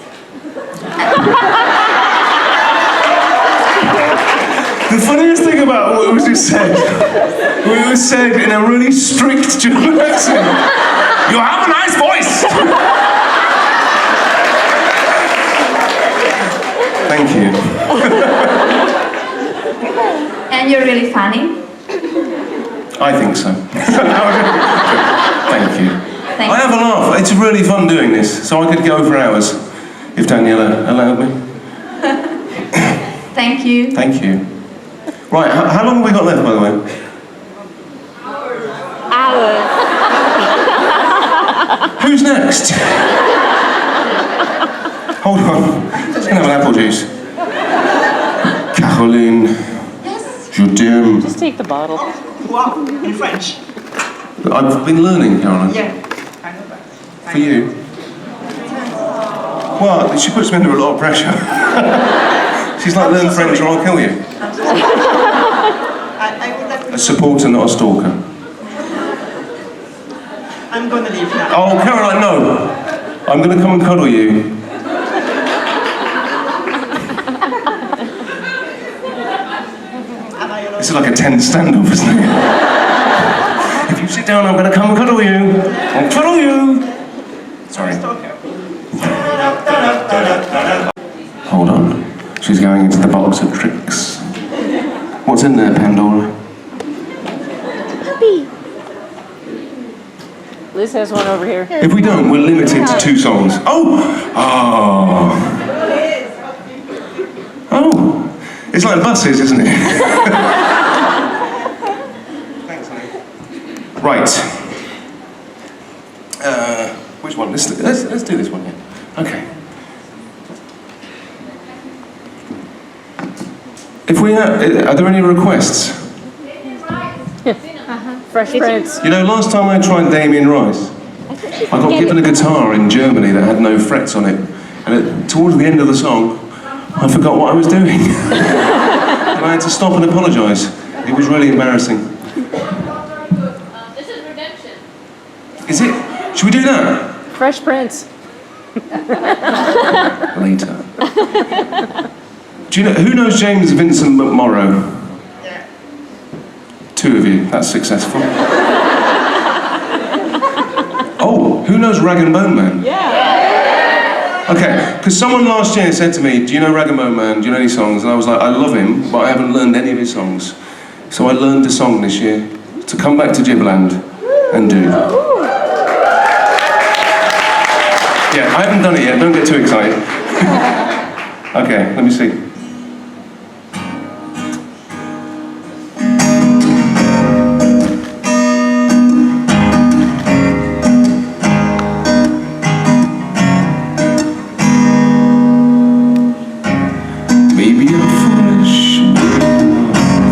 The funniest thing about what was just said, it was said in a really strict German accent. You have a nice voice! Thank you. And you're really funny. I think so. Thank you. Thank I have a laugh. It's really fun doing this, so I could go for hours if Daniela allowed me. Thank you. Thank you. Right, how long have we got left, by the way? Hours. Who's next? Hold on. Just gonna have an apple juice? Caroline. Je t'aime. Just take the bottle. Wow, in French. I've been learning, Caroline. Yeah, I know that. For you. Well, she puts me under a lot of pressure. She's like, learn French or I'll kill you. A supporter, not a stalker. I'm going to leave now. Oh, Caroline, no. I'm going to come and cuddle you. This is like a tense standoff, isn't it? If you sit down, I'm going to come and cuddle you. I'll cuddle you. Sorry. Hold on. She's going into the box of tricks. What's in there, Pandora? Puppy. Liz has one over here. If we don't, we're limited to 2 songs. Oh! Oh! It's like buses, isn't it? Thanks, honey. Right. Which one? Let's do this one, yeah. Okay. If we are there any requests? Fresh Prince. You know, last time I tried Damien Rice, I got given a guitar in Germany that had no frets on it, and towards the end of the song, I forgot what I was doing. And I had to stop and apologise. It was really embarrassing. This is Redemption. Is it? Should we do that? Fresh Prince. Later. Do you know, who knows James Vincent McMorrow? 2 of you, that's successful. Oh, who knows Rag and Bone Man? Yeah. Okay, because someone last year said to me, do you know Rag and Bone Man? Do you know any songs? And I was like, I love him, but I haven't learned any of his songs. So I learned a song this year to come back to JIBLand and do. Yeah, I haven't done it yet, don't get too excited. Okay, let me see. Maybe I'm foolish,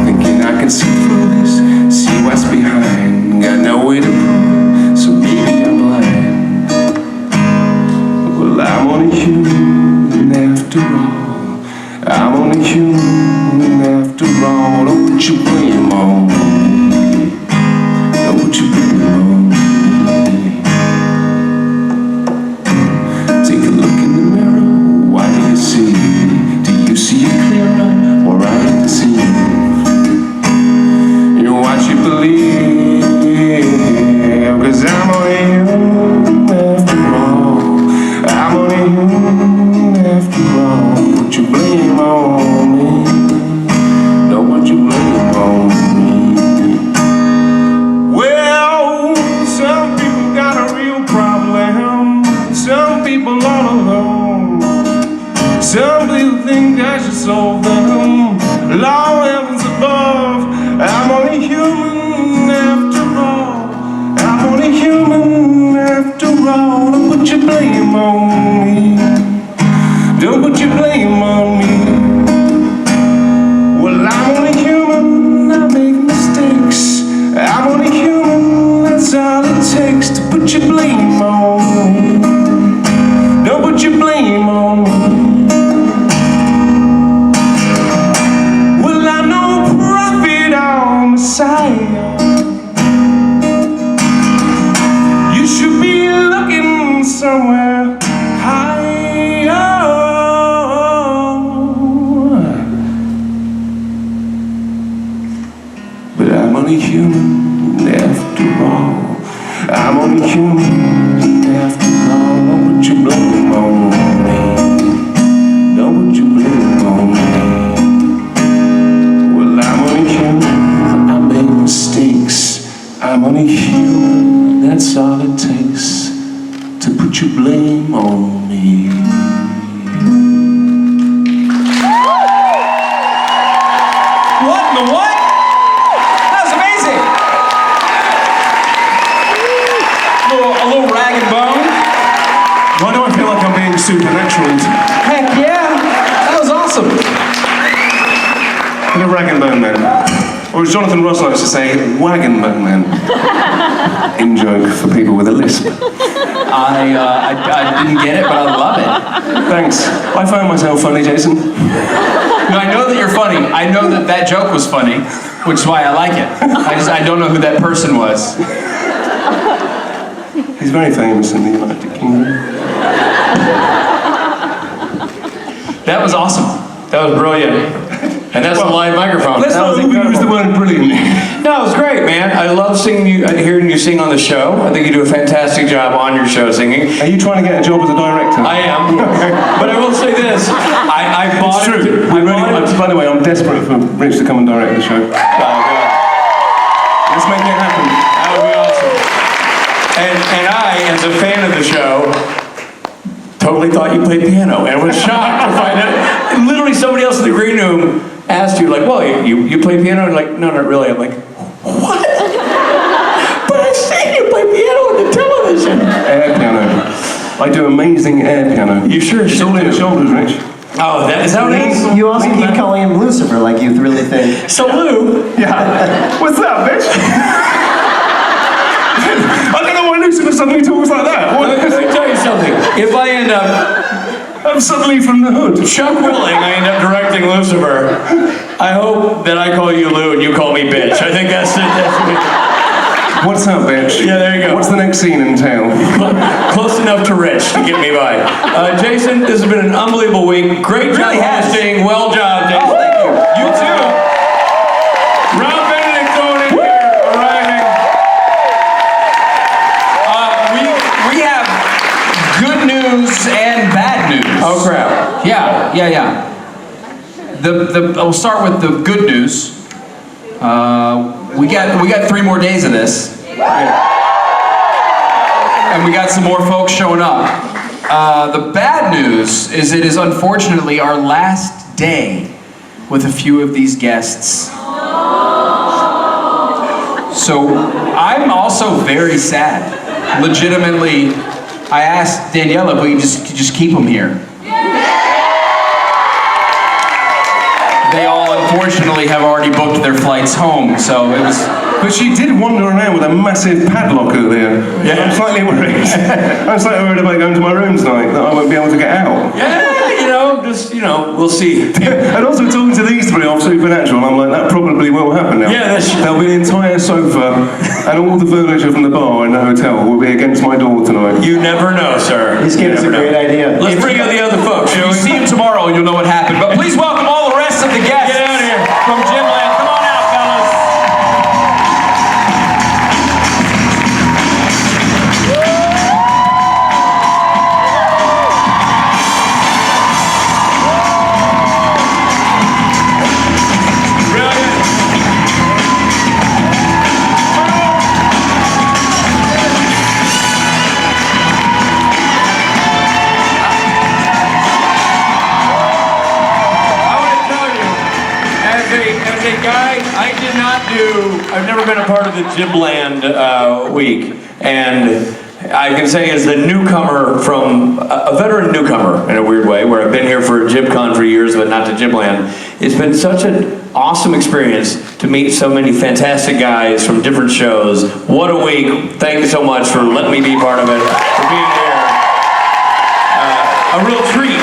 thinking I can see through this, see what's behind, got no way to prove it, so maybe I'm blind. Well, I'm only human after all, I'm only human after all, don't put your blame on me, don't put your blame on me. Take a look in the mirror, what do you see? See it clearer, or I deceive. You know what you believe, cause I'm only human after all. I'm only human after all. Put your blame on me. Don't put your blame on me. Well, some people got a real problem. Some people all alone. Some people think I should solve them. Law heavens above. I'm only human after all. I'm only human after all. Don't put your blame on me. Don't put your blame on me. Well, I'm only human. I make mistakes. I'm only human. That's all it takes to put your blame on me. Don't put your blame on me. You should be looking somewhere higher. But I'm only human after all. I'm only human after all. Don't put your blame on me. Don't put your blame on me. Well, I'm only human. Mistakes. I'm only human, that's all it takes to put your blame on me. What in the what? That was amazing! A little rag and bone. Why do I feel like I'm being supernatural? Heck yeah! The Rag and Bone Man. Or as Jonathan Ross likes to say, Wagon Bone Man. In joke for people with a lisp. I didn't get it, but I love it. Thanks. I found myself funny, Jason. No, I know that you're funny. I know that that joke was funny, which is why I like it. I don't know who that person was. He's very famous in the United Kingdom. That was awesome. That was brilliant. And that's a live microphone. Let's not overuse the word brilliant. No, it's great, man. I love singing you, hearing you sing on the show. I think you do a fantastic job on your show singing. Are you trying to get a job as a director? I am. But I will say this. I bought it's true. By the way, I'm desperate for Rich to come and direct the show. Let's make it happen. That would be awesome. And I, as a fan of the show, totally thought you played piano and was shocked to find out. Literally somebody else in the green room asked you, like, well, you play piano? And like, no, not really. I'm like, what? But I've seen you play piano on the television. Air piano. I do amazing air piano. You sure It's all in the shoulders, Rich. Oh, is that what it is? You also keep calling him Lucifer, like you really think. So Lou? Yeah. What's that, bitch? I don't know why Lucifer suddenly talks like that. Let me tell you something. If I end up... I'm suddenly from the hood. Chuck willing, I end up directing Lucifer. I hope that I call you Lou and you call me bitch. I think that's it. What's up, bitch? Yeah, there you go. What's the next scene entail? Close enough to Rich to get me by. Jason, this has been an unbelievable week. Great job hosting. Well job, Jason. Oh, thank you. You too. Rob Benedict going in here, arriving. We have good news and bad news. Oh crap. Yeah. We'll start with the good news. We got 3 more days of this. And we got some more folks showing up. The bad news is it is unfortunately our last day with a few of these guests. So I'm also very sad. Legitimately, I asked Daniela if we could just keep them here. They all unfortunately have already booked their flights home, so it was... But she did wander around with a massive padlock earlier. Yeah. I'm slightly worried. I'm slightly worried about going to my room tonight, that I won't be able to get out. Yeah, we'll see. And also talking to these 3 off Supernatural, I'm like, that probably will happen now. Yeah, there'll be an entire sofa and all the furniture from the bar in the hotel will be against my door tonight. You never know, sir. He's giving us a great idea. Let's bring out the other folks. If you see him tomorrow, you'll know what happened. But please welcome all the rest of the guests. Get out of here. From JIBLand. Come on out, fellas. I've never been a part of the JIBLand week, and I can say as the newcomer from, a veteran newcomer in a weird way, where I've been here for JibCon for years, but not to JIBLand, it's been such an awesome experience to meet so many fantastic guys from different shows. What a week. Thank you so much for letting me be part of it, for being here. A real treat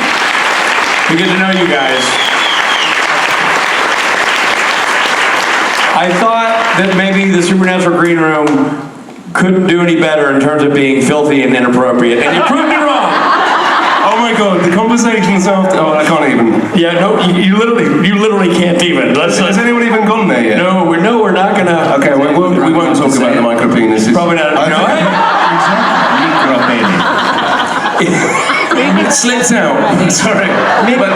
to get to know you guys. I thought that maybe the Supernatural Green Room couldn't do any better in terms of being filthy and inappropriate, and you proved me wrong. Oh my God, the conversations after, I can't even. Yeah, no, you literally can't even. Has anyone even gone there yet? No, we're not gonna. Okay, we won't talk about the micro penises. Probably not. It slips out. Sorry. Micro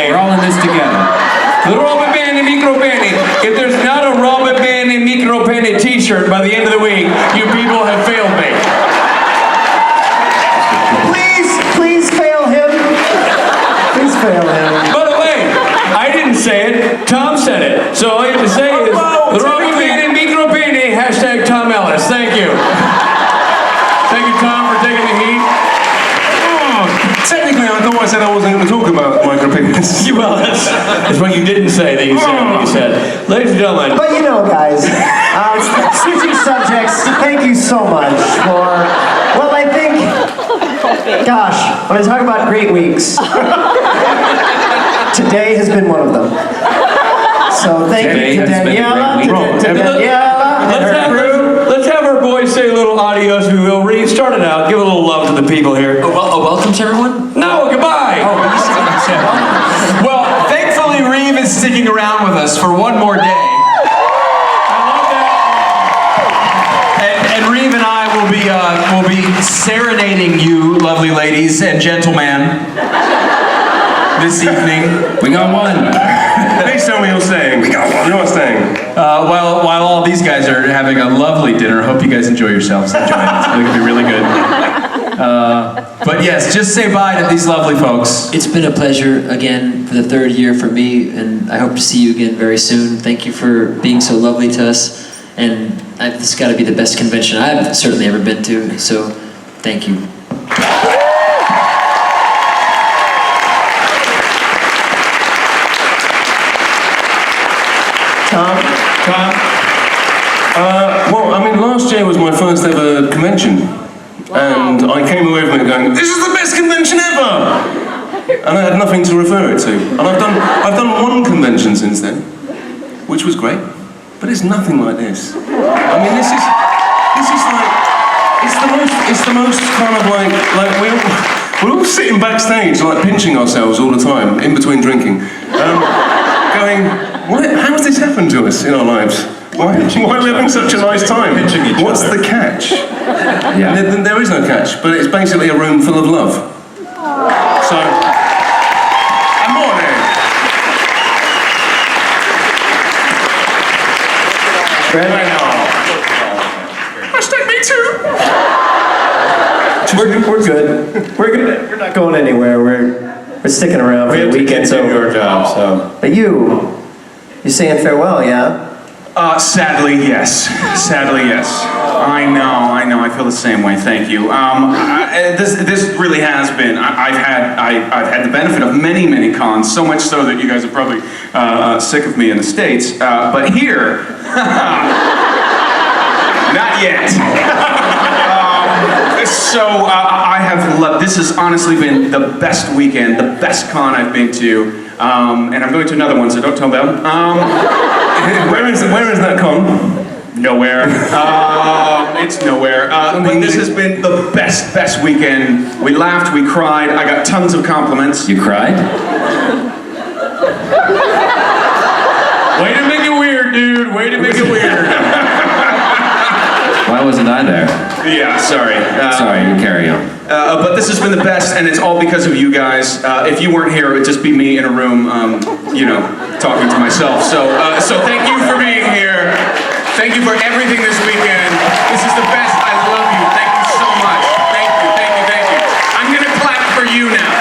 We're all in this together. If there's not a Robert Band Micro Penne t-shirt by the end of the week, you people have failed me. Please fail him. Please fail him. By the way, I didn't say it. Tom said it. So all you have to say is the Robert Band Micro Penne, hashtag Tom Ellis. Thank you. Thank you, Tom, for taking the heat. Technically, I thought I I said I wasn't going to talk about micropenis. Well, that's what you didn't say that you said what you said. Ladies and gentlemen. But you know, guys, switching subjects, thank you so much for, well, I think, gosh, when I talk about great weeks, today has been one of them. So thank you to Daniela, Let's have our boys say a little adios. We will restart it out. Give a little love to the people here. Welcome to everyone? No, goodbye. Well, thankfully Reeve is sticking around with us for one more day. I love that. And Reeve and I will be serenading you, lovely ladies and gentlemen, this evening. We got one. Please tell me you're staying. We got one. You're staying. While all these guys are having a lovely dinner, hope you guys enjoy yourselves. Enjoy it. It's going to be really good. But yes, just say bye to these lovely folks. It's been a pleasure again for the third year for me, and I hope to see you again very soon. Thank you for being so lovely to us, and this has got to be the best convention I've certainly ever been to, so thank you. Tom? Well, I mean, last year was my first ever convention. And I came away from it going, this is the best convention ever! And I had nothing to refer it to. And I've done one convention since then, which was great, but it's nothing like this. I mean, this is like, it's the most kind of like we're all sitting backstage, like pinching ourselves all the time, in between drinking, going, how has this happened to us in our lives? Why are we having such a nice time? What's the catch? Yeah. There is no catch, but it's basically a room full of love. So, and more now. Hashtag me too. We're good. We're not going anywhere. We're sticking around for the weekend. So your job. So, but you're saying farewell, yeah? Sadly, yes. Sadly, yes. I know. I feel the same way. Thank you. This really has been. I've had the benefit of many cons. So much so that you guys are probably sick of me in the States. But here, not yet. I have loved. This has honestly been the best weekend, the best con I've been to. And I'm going to another one, so don't tell them. Where is that con? Nowhere. It's nowhere. But this has been the best weekend. We laughed, we cried, I got tons of compliments. You cried? Way to make it weird, dude. Way to make it weird. Why wasn't I there? Yeah, sorry. Sorry, you carry on. But this has been the best, and it's all because of you guys. If you weren't here, it would just be me in a room, talking to myself. So thank you for being here. Thank you for everything this weekend. This is the best. I love you. Thank you so much. Thank you. I'm gonna clap for you now.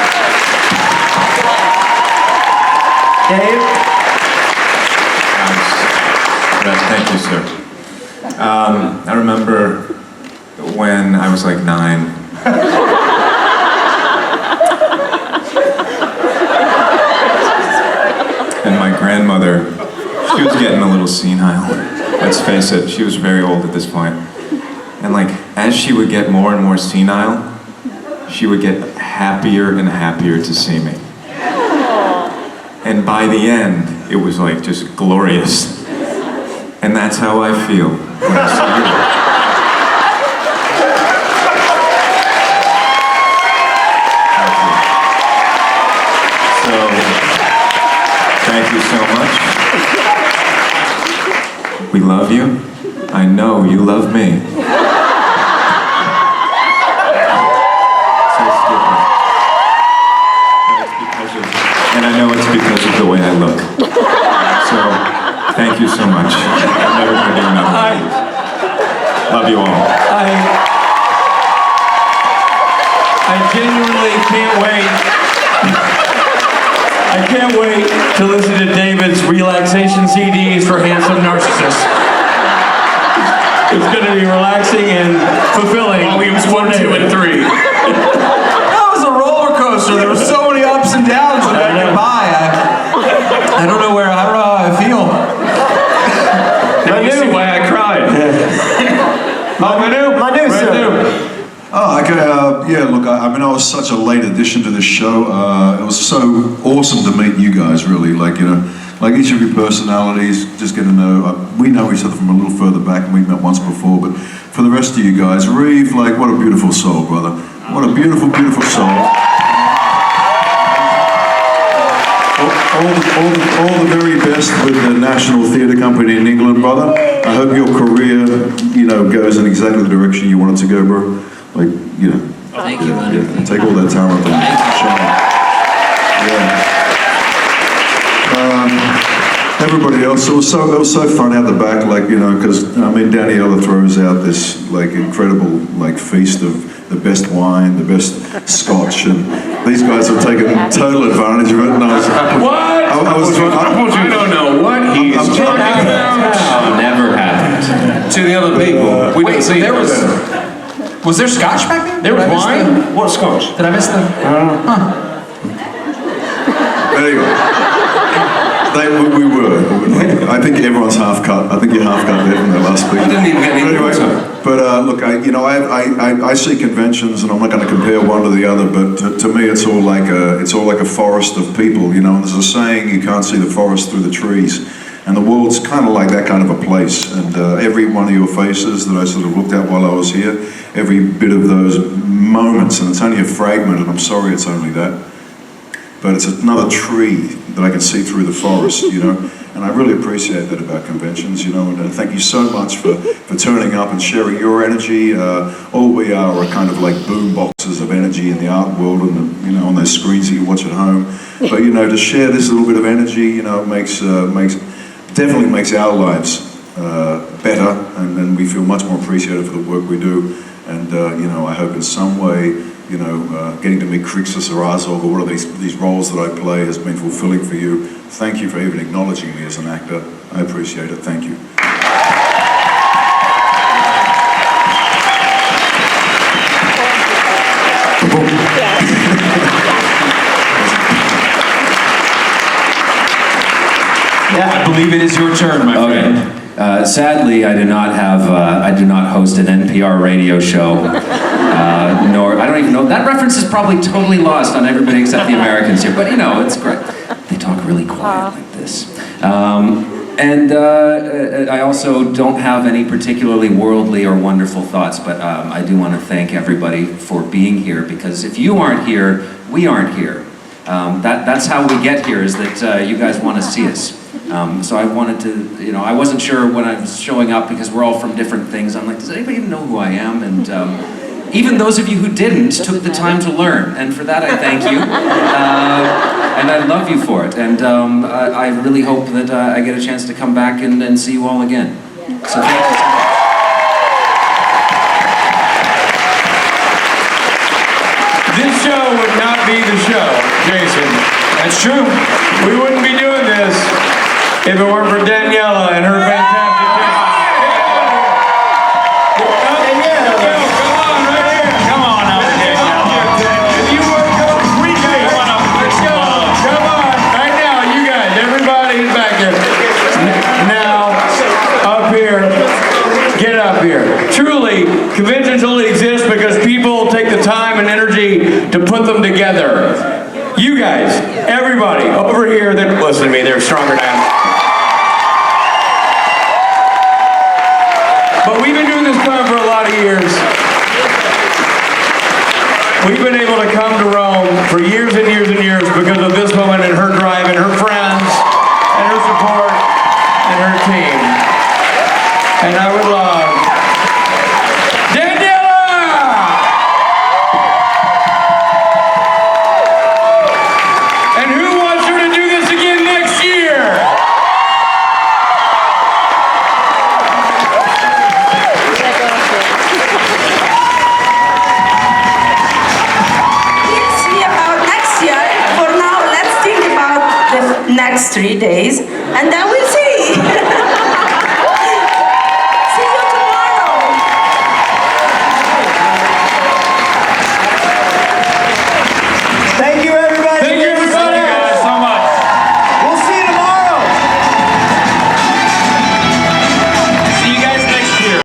Dave? Thank you, sir. I remember when I was like 9. And my grandmother, she was getting a little senile. Let's face it, she was very old at this point. And like, as she would get more and more senile, she would get happier and happier to see me. And by the end, it was like just glorious. And that's how I feel when I see you. Thank you so much. We love you. I know you love me. So stupid. And I know it's because of the way I look. So, thank you so much. I'm never going to do another one of these. Love you all. I genuinely can't wait. I can't wait to listen to David's relaxation CDs for handsome narcissists. It's going to be relaxing and fulfilling. Volumes 1, 2, and 3. That was a roller coaster. There were so many I mean, I was such a late addition to this show. It was so awesome to meet you guys, really. Like, you know, like each of your personalities, just get to know. We know each other from a little further back, and we met once before. But for the rest of you guys, Reeve, like, what a beautiful soul, brother. What a beautiful, beautiful soul. All the very best with the National Theatre Company in England, brother. I hope your career, you know, goes in exactly the direction you want it to go, bro. Like, you know. Thank you, man. Yeah, take all that talent and shine. Yeah. Everybody else, it was so fun out the back, like, you know, because I mean, Daniela throws out this like incredible like feast of the best wine, the best scotch, and these guys have taken total advantage of it. And I don't know what he's talking about. Never happened. To the other people. We didn't see Was there scotch back there? There was wine? What scotch? Did I miss the? I don't know. Anyway, we were. I think everyone's half cut. I think you're half cut there from the last speech. I didn't even get any anyway, but look, I see conventions, and I'm not going to compare one to the other. But to me, it's all like a forest of people, you know. And there's a saying: you can't see the forest through the trees. And the world's kind of like that kind of a place. And every one of your faces that I sort of looked at while I was here, every bit of those moments, and it's only a fragment, and I'm sorry it's only that, but it's another tree that I can see through the forest, you know. And I really appreciate that about conventions, you know. And thank you so much for turning up and sharing your energy. All we are kind of like boom boxes of energy in the art world, and you know, on those screens that you watch at home. But you know, to share this little bit of energy, you know, definitely makes our lives better, and we feel much more appreciated for the work we do. And you know, I hope in some way, you know, getting to meet Crixus or Azog or one of these roles that I play has been fulfilling for you. Thank you for even acknowledging me as an actor. I appreciate it. Thank you. Yeah, I believe it is your turn, my friend. Sadly, I do not host an NPR radio show, nor, I don't even know, that reference is probably totally lost on everybody except the Americans here, but you know, it's great. They talk really quiet like this. I also don't have any particularly worldly or wonderful thoughts, but I do want to thank everybody for being here, because if you aren't here, we aren't here. That's how we get here, is that you guys want to see us. So I wanted to, you know, I wasn't sure when I was showing up, because we're all from different things. I'm like, does anybody even know who I am? And even those of you who didn't took the time to learn, and for that I thank you. And I love you for it. And I really hope that I get a chance to come back and see you all again. So thank you so much. This show would not be the show, Jason. That's true. We wouldn't be doing this if it weren't for Daniela and her fantastic team. Come on out, Daniela. If you would come, let's go. Come on, right now, you guys, everybody back there. Now, up here, get up here. Truly, conventions only exist because people take the time and energy to put them together. You guys, everybody over here that listen to me, they're stronger now. But we've been doing this con for a lot of years. We've been able to come to Rome for years and years and years because of this woman and her drive and her friends and her support and her team. And I would love Daniela! And who wants her to do this again next year? We'll see about next year. For now, let's think about the next 3 days, and then we